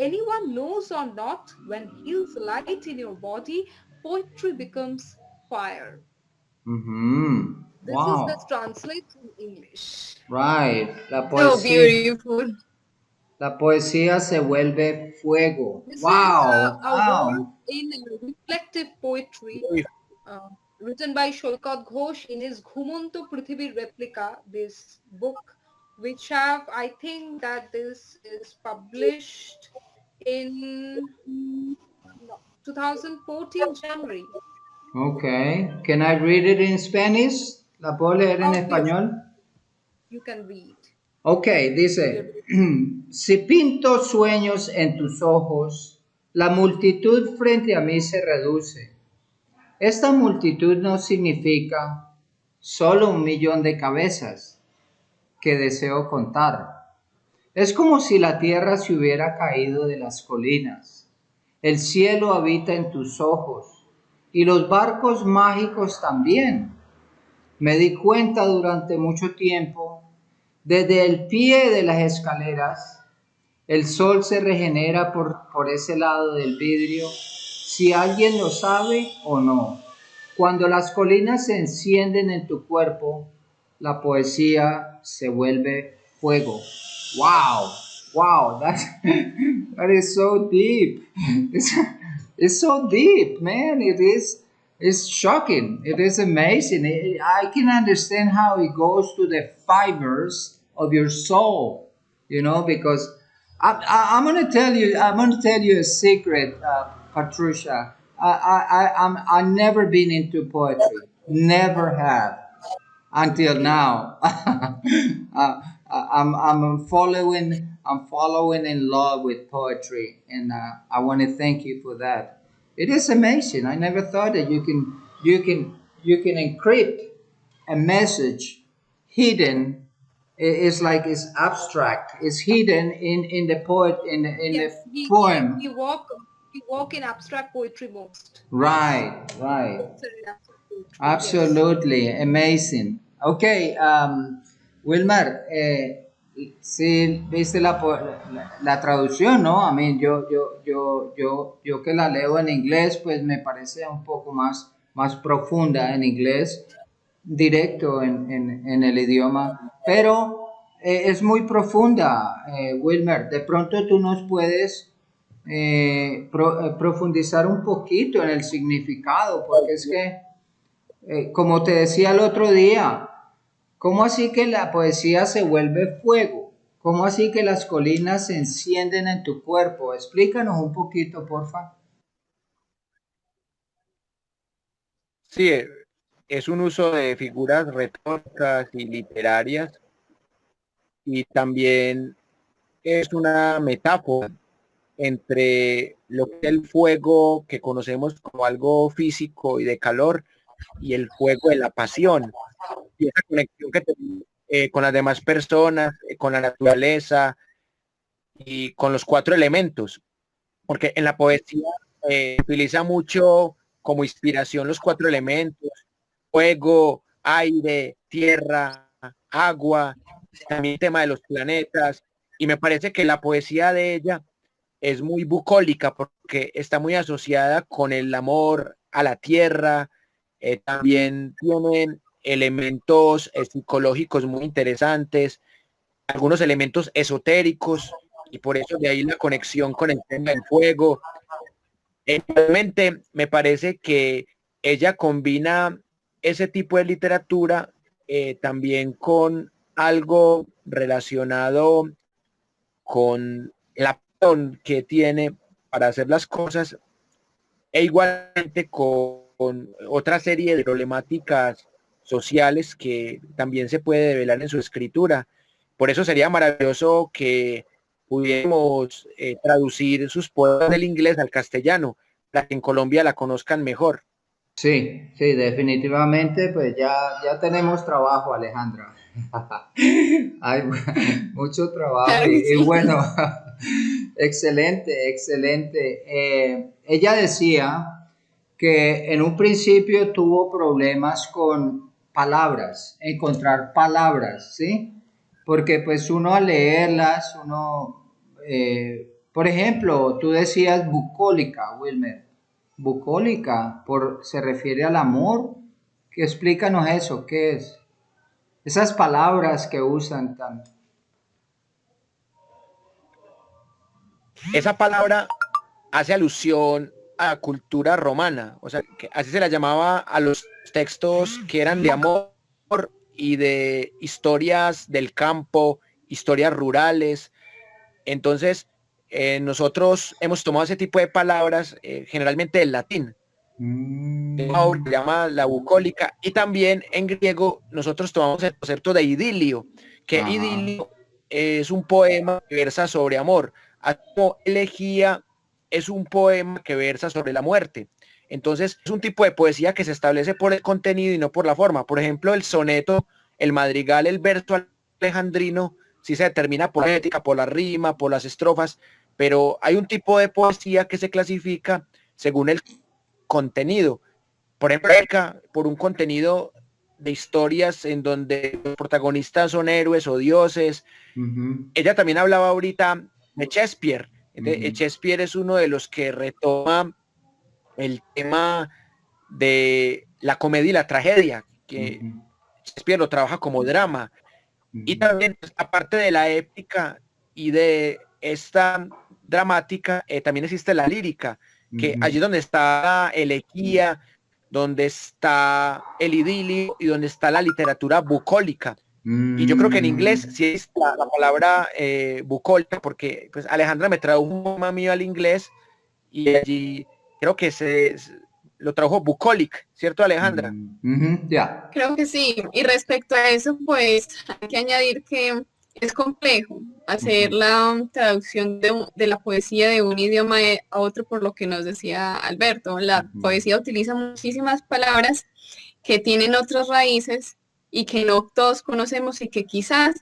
anyone knows or not, when hills light in your body, poetry becomes fire. Mm-hmm. This is the Wow. translate in English. Right. La So poesía. beautiful. La poesía se vuelve fuego. This is Wow, a work wow. in reflective poetry written by Sholkat Ghosh in his Ghumonto Prithibir Replica, this book, which I think that this is published in no, 2014 January. Okay. Can I read it in Spanish? ¿La puedo leer en Obviously, español? you can read. Ok, We are dice, very- si pinto sueños en tus ojos, la multitud frente a mí se reduce. Esta multitud no significa solo 1 millón de cabezas que deseo contar. Es como si la tierra se hubiera caído de las colinas. El cielo habita en tus ojos y los barcos mágicos también. Me di cuenta durante mucho tiempo, desde el pie de las escaleras, el sol se regenera por ese lado del vidrio, si alguien lo sabe o no. Cuando las colinas se encienden en tu cuerpo, la poesía se vuelve fuego. Wow, wow, that is so deep. It's so deep, man. It's shocking. It is amazing. I can understand how it goes to the fibers of your soul, because I'm gonna tell you. I'm gonna tell you a secret, Patricia. I never been into poetry. Never have until Okay. now. I'm following in love with poetry, and I want to thank you for that. It is amazing. I never thought that you can encrypt a message hidden. It's like it's abstract. It's hidden in the poet in the Yes, poem. we walk in abstract poetry most. Yes. Right, right. Books are in abstract poetry. Yes. Absolutely amazing. Okay, Wilmar, sí viste la traducción, ¿no? A mí, yo que la leo en inglés, pues me parece un poco más profunda en inglés, directo en el idioma, pero es muy profunda, Wilmer. De pronto tú nos puedes profundizar un poquito en el significado, porque es que como te decía el otro día, ¿cómo así que la poesía se vuelve fuego? ¿Cómo así que las colinas se encienden en tu cuerpo? Explícanos un poquito, porfa. Sí, es un uso de figuras retóricas y literarias y también es una metáfora entre lo que es el fuego que conocemos como algo físico y de calor y el fuego de la pasión y esa conexión que tenemos con las demás personas, con la naturaleza y con los 4 elementos, porque en la poesía utiliza mucho como inspiración los 4 elementos: fuego, aire, tierra, agua, también el tema de los planetas, y me parece que la poesía de ella es muy bucólica porque está muy asociada con el amor a la tierra, también tienen elementos psicológicos muy interesantes, algunos elementos esotéricos, y por eso de ahí la conexión con el tema del fuego. Realmente me parece que ella combina ese tipo de literatura también con algo relacionado con la pasión que tiene para hacer las cosas e igualmente con otra serie de problemáticas sociales que también se puede develar en su escritura. Por eso sería maravilloso que pudiéramos traducir sus poemas del inglés al castellano para que en Colombia la conozcan mejor. Sí, sí, definitivamente, pues ya tenemos trabajo, Alejandra. Hay mucho trabajo Claro que y sí. bueno, excelente, excelente. Ella decía que en un principio tuvo problemas con palabras, encontrar palabras, ¿sí? Porque pues uno al leerlas, por ejemplo, tú decías bucólica, Wilmer. Bucólica, se refiere al amor. Explícanos eso, ¿qué es? Esas palabras que usan tan... esa palabra hace alusión a la cultura romana, o sea, que así se la llamaba a los textos que eran de amor y de historias del campo, historias rurales. Entonces, nosotros hemos tomado ese tipo de palabras generalmente del latín. Se llama la bucólica, y también en griego nosotros tomamos el concepto de idilio, que idilio es un poema que versa sobre amor, así como elegía es un poema que versa sobre la muerte. Entonces es un tipo de poesía que se establece por el contenido y no por la forma. Por ejemplo, el soneto, el madrigal, el verso alejandrino sí se determina por la ética, por la rima, por las estrofas, pero hay un tipo de poesía que se clasifica según el contenido. Por ejemplo, por un contenido de historias en donde los protagonistas son héroes o dioses. Ella también hablaba ahorita de Shakespeare. Shakespeare es uno de los que retoma el tema de la comedia y la tragedia, que Shakespeare lo trabaja como drama. Y también, aparte de la épica y de esta dramática, también existe la lírica, que allí donde está la elegía, donde está el idilio y donde está la literatura bucólica. Y yo creo que en inglés sí es la palabra bucólica, porque pues Alejandra me trajo un poema mío al inglés y allí creo que lo trajo bucolic, ¿cierto, Alejandra? Yeah. Creo que sí. Y respecto a eso, pues hay que añadir que es complejo hacer la traducción de la poesía de un idioma a otro, por lo que nos decía Alberto. La poesía utiliza muchísimas palabras que tienen otras raíces y que no todos conocemos y que quizás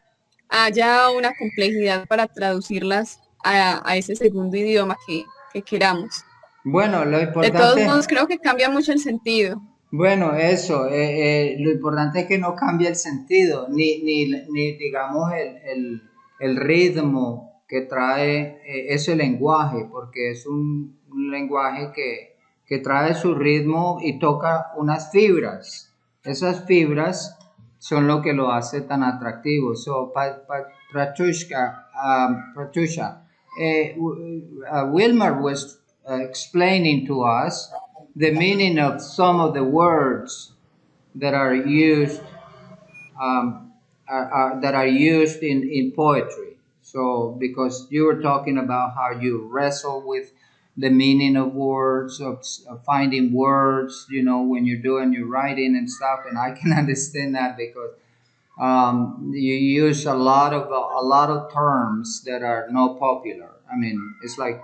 haya una complejidad para traducirlas a ese segundo idioma que queramos. Bueno, lo De todos importante, modos, creo que cambia mucho el sentido. bueno, eso, lo importante es que no cambie el sentido, ni digamos el ritmo que trae ese lenguaje, porque es un lenguaje que trae su ritmo y toca unas fibras. Esas fibras son lo que lo hace tan atractivo. So, Pratyusha, Wilmer was explaining to us the meaning of some of the words that are used that are used in poetry. So because you were talking about how you wrestle with the meaning of words, of finding words, you know, when you're doing your writing and stuff, and I can understand that because you use a lot of terms that are not popular. I mean, it's like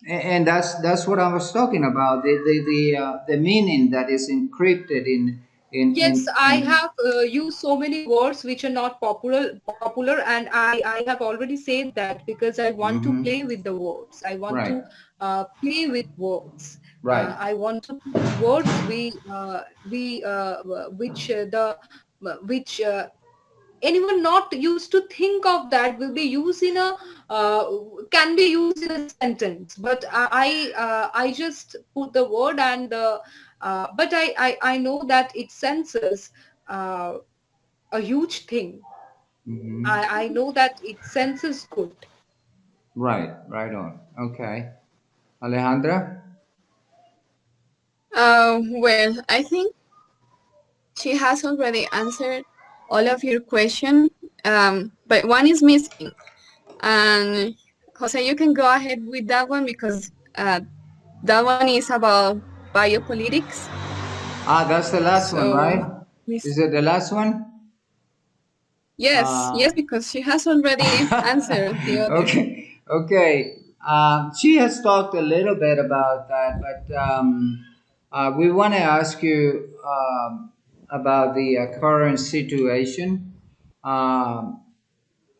and that's what I was talking about, the meaning that is encrypted Yes, I in have used so many words which are not popular, and I have already said that because I want to play with the words. I want right, to play with words. right. I want to put words which anyone not used to think of that will be used in a uh, can be used in a sentence, but I just put the word and but I know that it senses uh, a huge thing. I know that it senses good. Right on. Okay. Alejandra? Well, I think she has already answered all of your question, but one is missing. And Jose, you can go ahead with that one because that one is about biopolitics. That's the last one, right? So, Is it the last one? yes, because she has already answered the other. Okay. She has talked a little bit about that, but we want to ask you about the current situation. Um,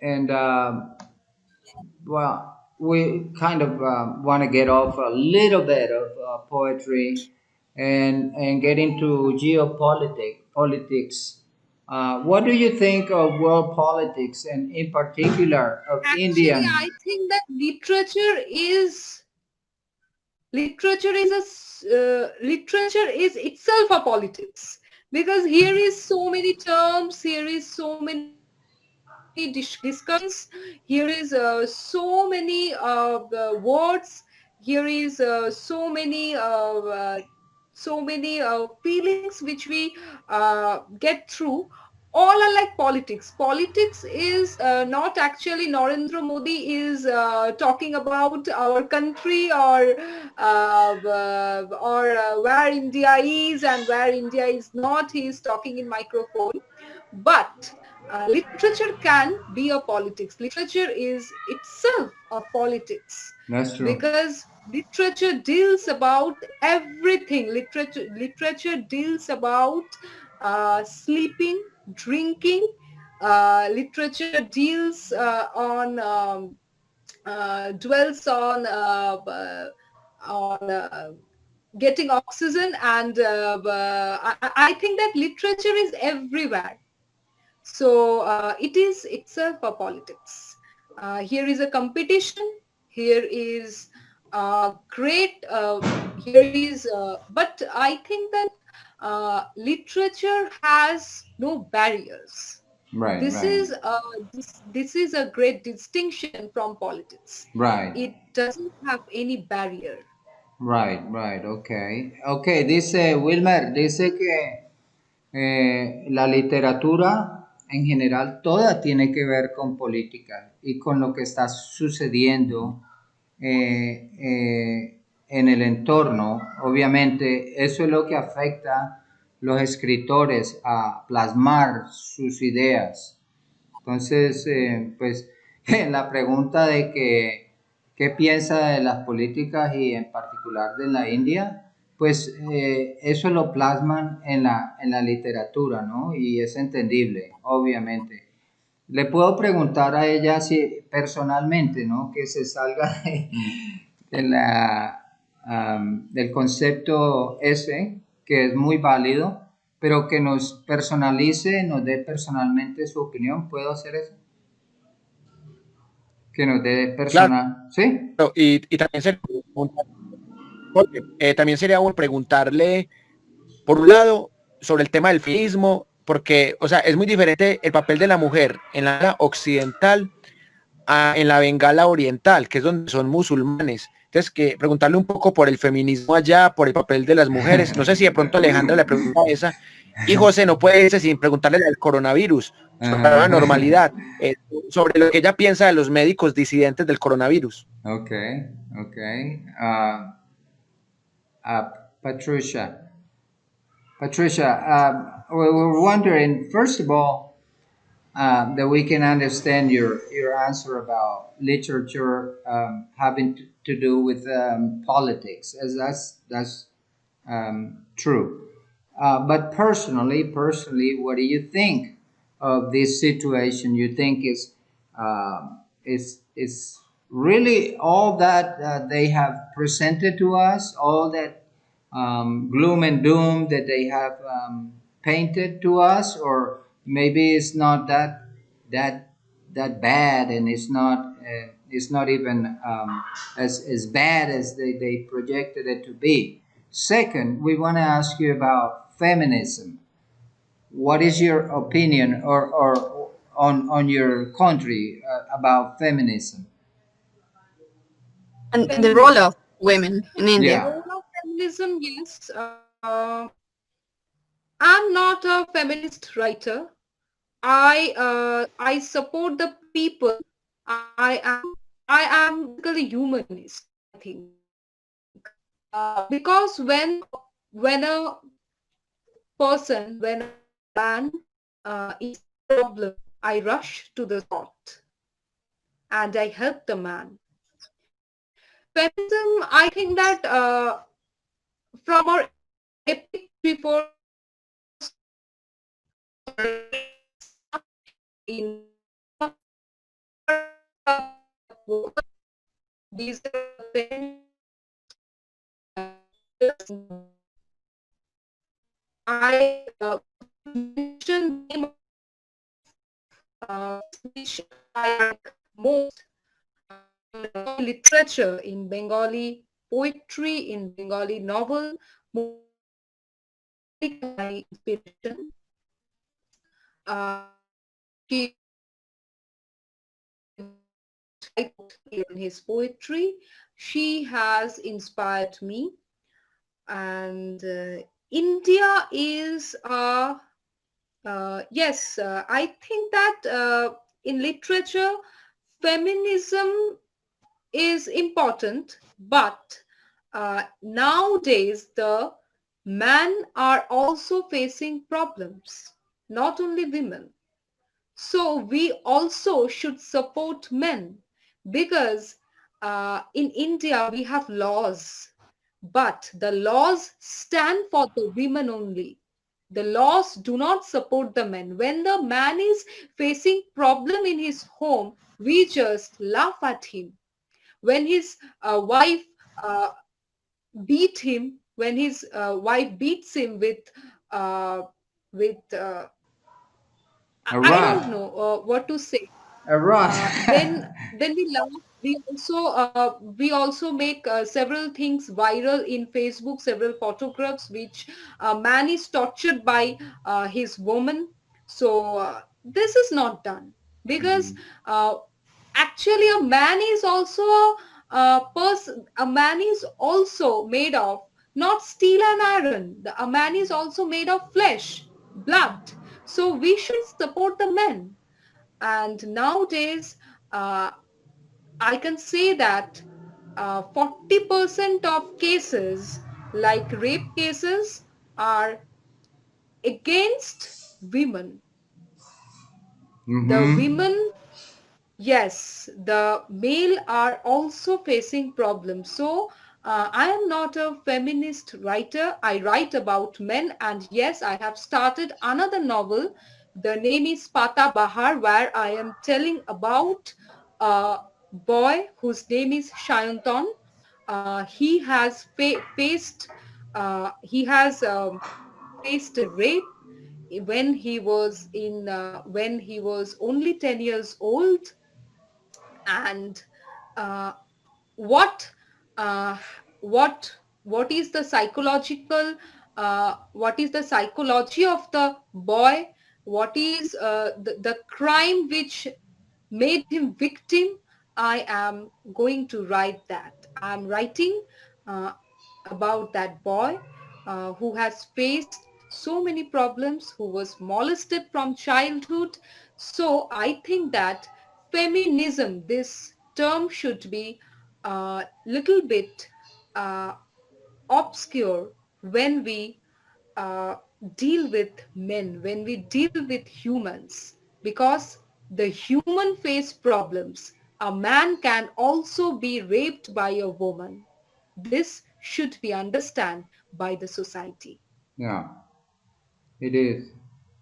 and well, we kind of want to get off a little bit of poetry and get into politics. What do you think of world politics and in particular of Actually, Indian? I think that literature is itself a politics, because here is so many terms, here is so many discussions. Here is so many words. Here is so many feelings which we get through. All are like politics. Politics is not actually Narendra Modi is talking about our country or where India is and where India is not. He is talking in microphone, but literature can be a politics. Literature is itself a politics That's true. because literature deals about everything. Literature deals about sleeping, drinking. Literature deals on dwells on getting oxygen, and I think that literature is everywhere. So it is itself a politics. Here is a competition. Here is great. Here is, but I think that literature has no barriers. Right, This right, is this is a great distinction from politics. right, It doesn't have any barrier. right, okay. Ok, dice Wilmer, dice que la literatura en general toda tiene que ver con política y con lo que está sucediendo en el entorno. Obviamente, eso es lo que afecta a los escritores a plasmar sus ideas. Entonces, pues la pregunta de que qué piensa de las políticas y en particular de la India, pues eso lo plasman en la literatura, ¿no? Y es entendible, obviamente. Le puedo preguntar a ella si personalmente, ¿no? Que se salga de del concepto ese, que es muy válido, pero que nos personalice, nos dé personalmente su opinión. ¿Puedo hacer eso? Que nos dé Claro, personal, ¿sí? y también también sería bueno preguntarle, por un lado, sobre el tema del feminismo, porque, o sea, es muy diferente el papel de la mujer en la Bengala Occidental en la Bengala Oriental, que es donde son musulmanes. Entonces, que preguntarle un poco por el feminismo allá, por el papel de las mujeres. No sé si de pronto Alejandra le pregunta esa. Y José no puede irse sin preguntarle del coronavirus, sobre la normalidad, sobre lo que ella piensa de los médicos disidentes del coronavirus. Ok, ok. Patricia. Patricia, we're wondering, first of all, that we can understand your answer about literature having to do with politics, as that's true. But personally, what do you think of this situation? You think is really all that they have presented to us, all that gloom and doom that they have painted to us, or maybe it's not that that bad, and it's not even as bad as they projected it to be. Second, we want to ask you about feminism. What is your opinion or on your country about feminism? And the role Feminism. of women in India. Yeah. Role of feminism, yes. I'm not a feminist writer. I support the people. I am basically humanist, I think. Because when a person, when a man is a problem, I rush to the spot and I help the man. Feminism, I think that from our epic before in these I mentioned name which I like most, literature in Bengali, poetry in Bengali novel, my inspiration. She in his poetry. She has inspired me. And India is yes, I think that in literature, feminism is important, but nowadays the men are also facing problems, not only women. So we also should support men because in India we have laws, but the laws stand for the women only. The laws do not support the men. When the man is facing problem in his home, we just laugh at him. When his wife uh, beat him, when his wife beats him with A I don't rod. know what to say. A rod. Then we laugh. We also make several things viral in Facebook, several photographs which a man is tortured by his woman. So this is not done because uh, actually a man is also a person. A man is also made of not steel and iron. A man is also made of flesh, blood. So we should support the men. And nowadays, uh, I can say that 40% of cases, like rape cases, are against women. The Mhm. women, yes, the male are also facing problems. So I am not a feminist writer. I write about men, and yes, I have started another novel. The name is Pata Bahar, where I am telling about a boy whose name is Shayantan. He has faced rape when he was only 10 years old. And uh, what uh, what what is the psychology of the boy, what is the crime which made him victim. I am going to write that. I'm writing uh, about that boy who has faced so many problems, who was molested from childhood. So I think that feminism, this term, should be a little bit uh, obscure when we uh, deal with men, when we deal with humans, because the human face problems. A man can also be raped by a woman. This should be understood by the society. Yeah, it is.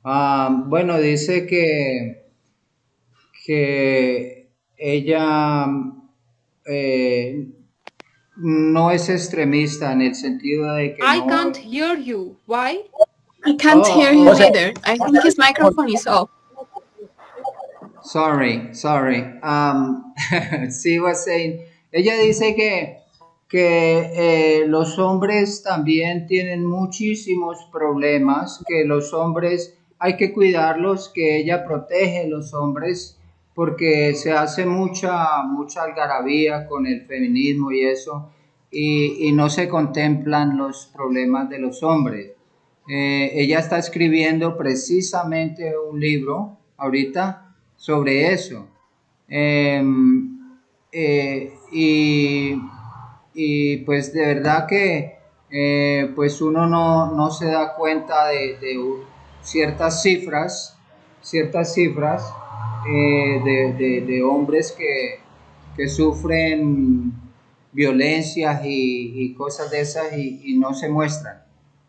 Bueno, dice que ella no es extremista en el sentido de que I no. can't hear you. Why? I can't hear Oh, him O sea, oh, either. I think his microphone is off. sorry, sorry. She was saying, ella dice que los hombres también tienen muchísimos problemas, que los hombres hay que cuidarlos, que ella protege a los hombres porque se hace mucha algarabía con el feminismo y eso, y no se contemplan los problemas de los hombres. Ella está escribiendo precisamente un libro ahorita sobre eso. Eh, y, y, pues de verdad que pues uno no se da cuenta de ciertas cifras de hombres que sufren violencias y cosas de esas y no se muestran.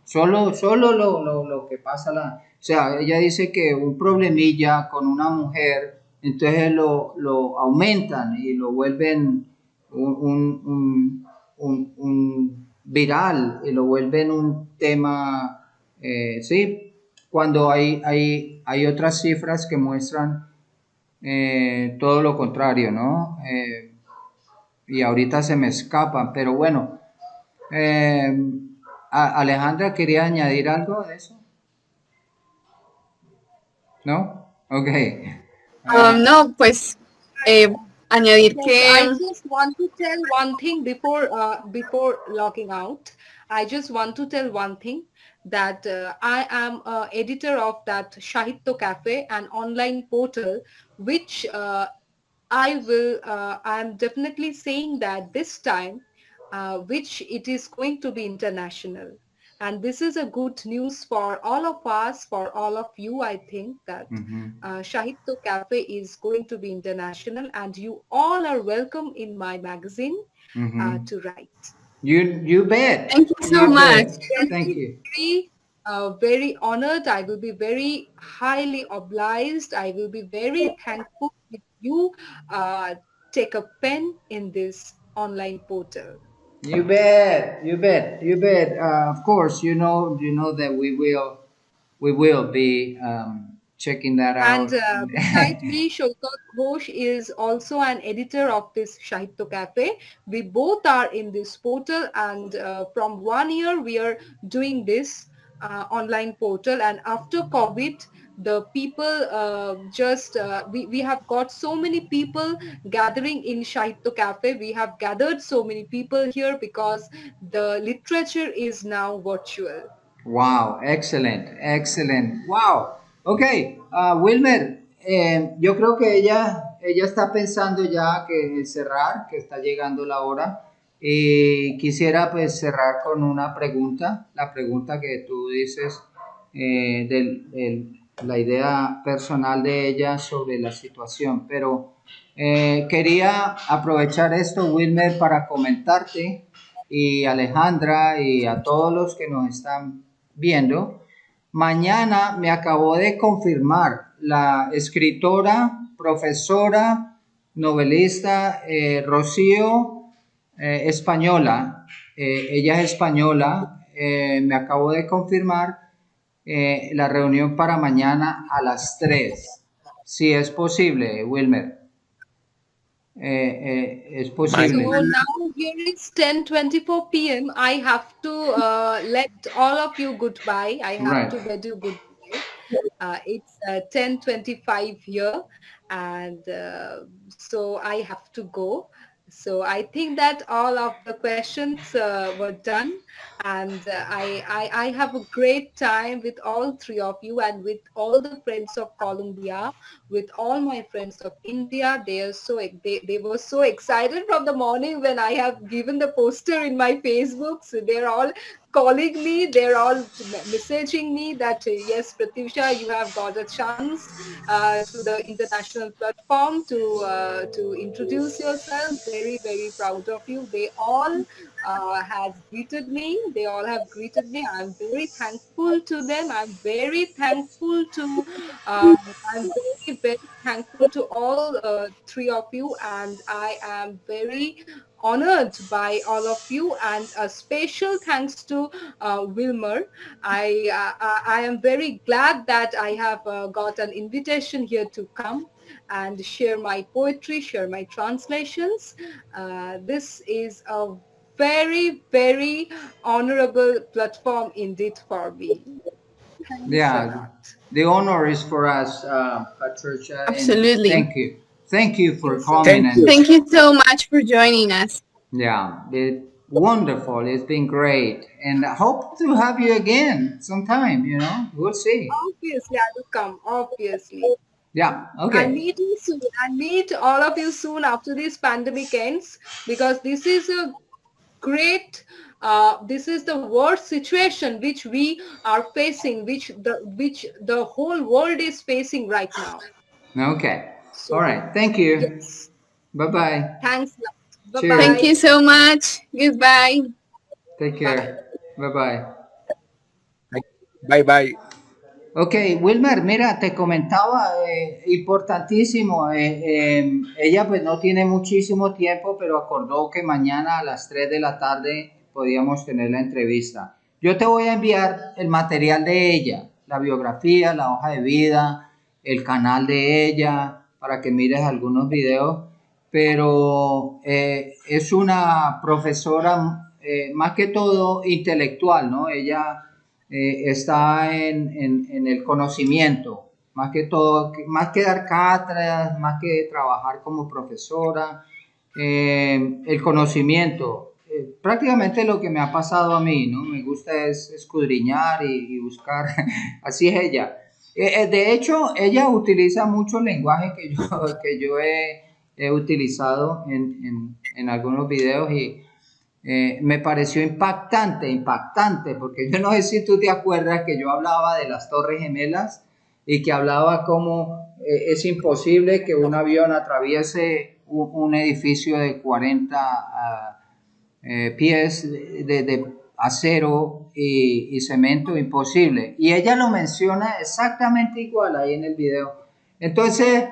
Solo lo que pasa, o sea, ella dice que un problemilla con una mujer, entonces lo aumentan y lo vuelven un viral y lo vuelven un tema, sí, cuando hay otras cifras que muestran todo lo contrario, ¿no? Y ahorita se me escapan, pero bueno. Eh, Alejandra, ¿quería añadir algo de eso? ¿No? Ok. No, pues añadir Yes, I que just want to tell one thing before logging out. I just want to tell one thing that I am editor of that Sahity Cafe, an online portal, which I'm definitely saying that this time, which it is going to be international. And this is a good news for all of us, for all of you. I think that Sahity Cafe is going to be international, and you all are welcome in my magazine to write. You bet. thank you so You much. bet. Thank Very, you. very honored. I will be very highly obliged. I will be very thankful if you uh, take a pen in this online portal. You bet. You bet. You bet. Of course, you know that we will be checking that And out. besides me, Shobhit Ghosh is also an editor of this Sahitya Cafe. We both are in this portal, and from 1 year we are doing this online portal. And after COVID, the people we have got so many people gathering in Sahitya Cafe. We have gathered so many people here because the literature is now virtual. Wow, excellent, excellent. Wow. Ok, Wilmer, yo creo que ella está pensando ya que cerrar, que está llegando la hora. Y quisiera pues cerrar con una pregunta, la pregunta que tú dices la idea personal de ella sobre la situación. Pero quería aprovechar esto, Wilmer, para comentarte y Alejandra y a todos los que nos están viendo. Mañana me acabó de confirmar la escritora, profesora, novelista Rocío, española. Ella es española. Me acabó de confirmar la reunión para mañana a las 3. Si es posible, Wilmer. Es So posible. now here it's 10:24 p.m. I have to let all of you goodbye. I have Right. to bid you goodbye. It's 10:25 here, and so I have to go. So I think that all of the questions were done, and I have a great time with all three of you and with all the friends of Columbia, with all my friends of India. They were so excited from the morning when I have given the poster in my Facebook. So they're all calling me. They're all messaging me that yes, Pratyusha, you have got a chance to the international platform to introduce yourself. Very very proud of you. They all has greeted me. They all have greeted me. I'm very thankful to them. I'm very thankful to. I'm very very thankful to all three of you, and I am very honored by all of you. And a special thanks to Wilmer. I am very glad that I have got an invitation here to come and share my poetry, share my translations. This is a very, very honorable platform indeed for me. Thanks a Yeah, lot. the honor is for us, Patricia, and Absolutely. thank you. Thank you Thank you for so coming. Thank much. And you. Thank you so much for joining us. yeah, wonderful. It's been great. And I hope to have you again sometime, we'll see. Obviously, I will come. Obviously. Yeah, And okay. meet you soon. And meet all of you soon after this pandemic ends, because this is a great this is the worst situation which we are facing, which the whole world is facing right now. Okay. All So right. Thank you. yes, Bye-bye. thanks a lot. Bye Cheers. Thank bye. you so much. Goodbye. Take Bye. care. Bye-bye. Bye bye. Ok, Wilmer, mira, te comentaba, importantísimo, ella pues no tiene muchísimo tiempo, pero acordó que mañana a las 3 de la tarde podíamos tener la entrevista. Yo te voy a enviar el material de ella, la biografía, la hoja de vida, el canal de ella, para que mires algunos videos, pero es una profesora más que todo intelectual, ¿no? Ella está en el conocimiento. más que todo, más que dar cátedras, más que trabajar como profesora, el conocimiento, prácticamente lo que me ha pasado a mí, ¿no? Me gusta es escudriñar y buscar, así es ella. De hecho, ella utiliza mucho el lenguaje que yo he utilizado en algunos videos y me pareció impactante, porque yo no sé si tú te acuerdas que yo hablaba de las Torres Gemelas y que hablaba cómo es imposible que un avión atraviese un edificio de 40 pies de acero y cemento, imposible. Y ella lo menciona exactamente igual ahí en el video. Entonces,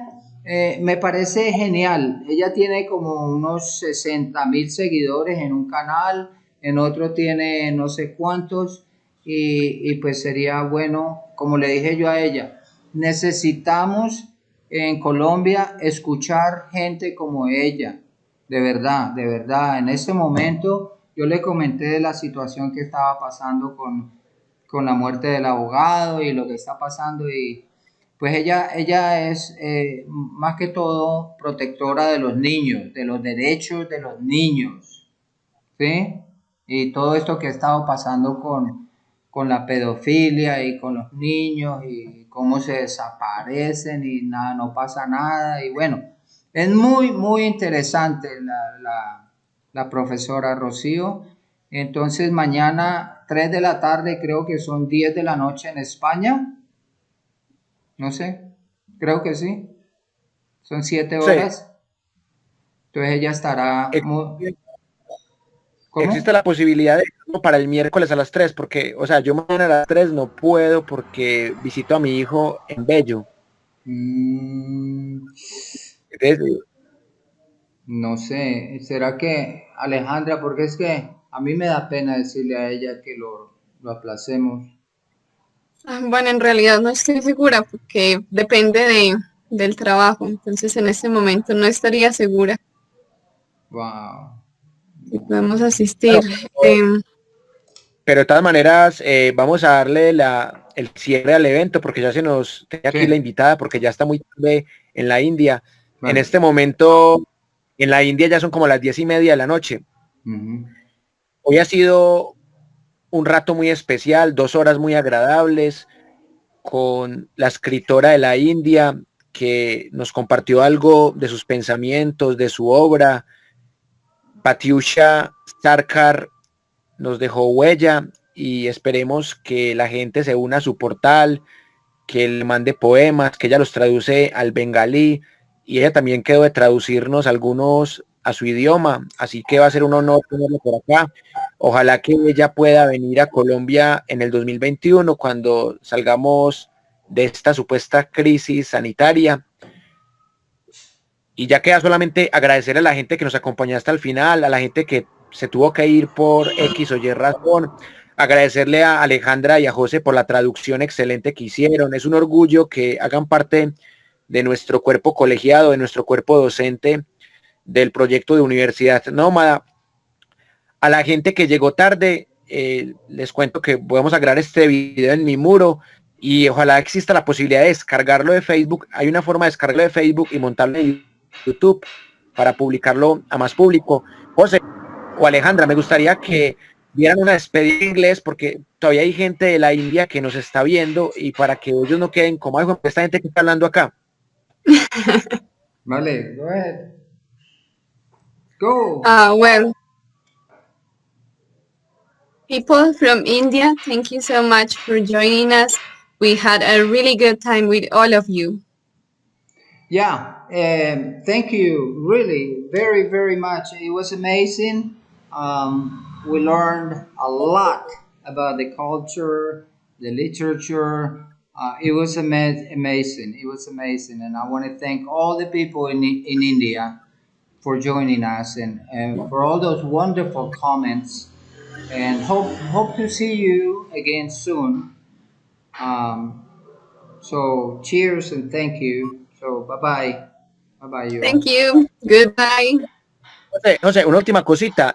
me parece genial. Ella tiene como unos 60,000 seguidores en un canal, en otro tiene no sé cuántos, y pues sería bueno, como le dije yo a ella, necesitamos en Colombia escuchar gente como ella, de verdad. En este momento yo le comenté de la situación que estaba pasando con la muerte del abogado y lo que está pasando y pues ella es más que todo protectora de los niños, de los derechos de los niños, ¿sí? Y todo esto que ha estado pasando con la pedofilia y con los niños y cómo se desaparecen y nada, no pasa nada. Y bueno, es muy interesante la profesora Rocío. Entonces mañana 3 de la tarde, creo que son 10 de la noche en España. No sé, creo que sí. Son 7 Sí, horas. Entonces ella estará... existe ¿Cómo? la posibilidad de para el miércoles a las 3 porque, o sea, yo mañana a las 3 no puedo porque visito a mi hijo en Bello. Mm, Entonces, no sé, ¿será que Alejandra, porque es que a mí me da pena decirle a ella que lo aplacemos? Bueno, en realidad no estoy segura porque depende del trabajo, entonces en este momento no estaría segura Wow. si podemos asistir. bueno, pero de todas maneras vamos a darle el cierre al evento porque ya se nos tiene Sí, aquí la invitada porque ya está muy tarde en la India. En vale. este momento en la India ya son como las 10:30 de la noche. Ujú. Hoy ha sido un rato muy especial, 2 horas muy agradables con la escritora de la India que nos compartió algo de sus pensamientos, de su obra. Pratyusha Sarkar nos dejó huella y esperemos que la gente se una a su portal, que le mande poemas, que ella los traduce al bengalí y ella también quedó de traducirnos algunos a su idioma, así que va a ser un honor tenerlo por acá. Ojalá que ella pueda venir a Colombia en el 2021 cuando salgamos de esta supuesta crisis sanitaria. Y ya queda solamente agradecer a la gente que nos acompañó hasta el final, a la gente que se tuvo que ir por X o Y razón, agradecerle a Alejandra y a José por la traducción excelente que hicieron. Es un orgullo que hagan parte de nuestro cuerpo colegiado, de nuestro cuerpo docente del proyecto de Universidad Nómada. A la gente que llegó tarde, les cuento que podemos agregar este video en mi muro y ojalá exista la posibilidad de descargarlo de Facebook. Hay una forma de descargarlo de Facebook y montarlo en YouTube para publicarlo a más público. José o Alejandra, me gustaría que vieran una despedida en inglés porque todavía hay gente de la India que nos está viendo y para que ellos no queden como algo, esta gente que está hablando acá. Vale, go ahead. Go. Well, people from India, thank you so much for joining us. We had a really good time with all of you. Yeah, thank you. Really, very much. It was amazing. We learned a lot about the culture, the literature. It was amazing. It was amazing. And I want to thank all the people in India for joining us and for all those wonderful comments. And hope to see you again soon. Um, so cheers and thank you. So bye bye. Bye bye, you all. Thank you. Goodbye. José, una última cosita.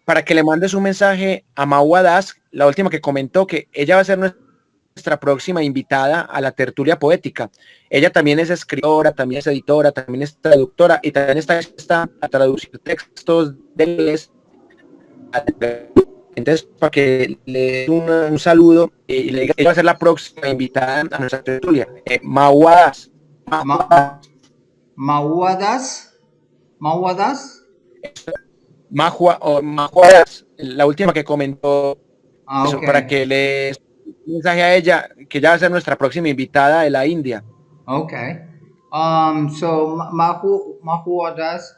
Para que le mandes un mensaje a Maua Das, la última que comentó que ella va a ser nuestra nuestra próxima invitada a la tertulia poética. Ella también es escritora, también es editora, también es traductora y también está a traducir textos de inglés. Entonces, para que le dé un saludo y le diga que va a ser la próxima invitada a nuestra tertulia. Mahuadas. Mahuadas. Mahuadas. Mahuadas, la última que comentó. Eso, Okay. para que le un mensaje a ella, que ya va a ser nuestra próxima invitada de la India. Okay. So Mahuadas,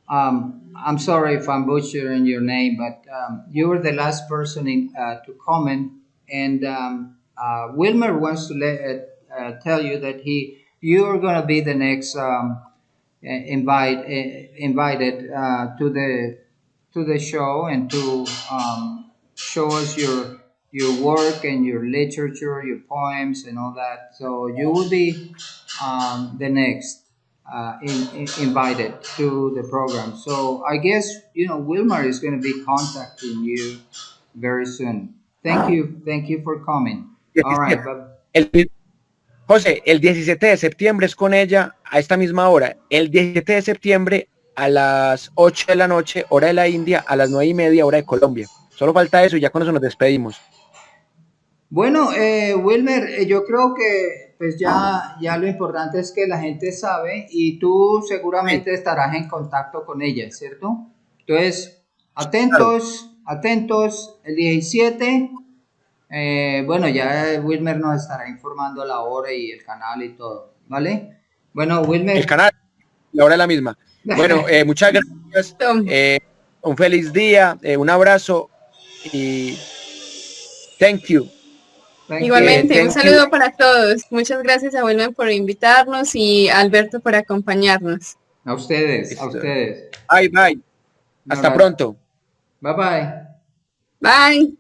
I'm sorry if I'm butchering your name, but you were the last person to comment, and Wilmer wants to tell you that you're going to be the next invited to the show and to show us your work and your literature, your poems, and all that. So you will be the next invited to the program. So I guess Wilmar is going to be contacting you very soon. Thank you for coming. All right, but José, el 17 de septiembre es con ella a esta misma hora. El 17 de septiembre a las 8 de la noche, hora de la India, a las 9:30, hora de Colombia. Solo falta eso y ya con eso nos despedimos. Bueno, Wilmer, yo creo que pues ya lo importante es que la gente sabe y tú seguramente estarás en contacto con ella, ¿cierto? Entonces, atentos, el 17, bueno, ya Wilmer nos estará informando la hora y el canal y todo, ¿vale? Bueno, Wilmer. El canal, la hora es la misma. Bueno, muchas gracias, un feliz día, un abrazo y thank you. Igualmente, un saludo para todos. Muchas gracias a Wilmer por invitarnos y a Alberto por acompañarnos. A ustedes. Bye. Hasta pronto. Bye. Bye.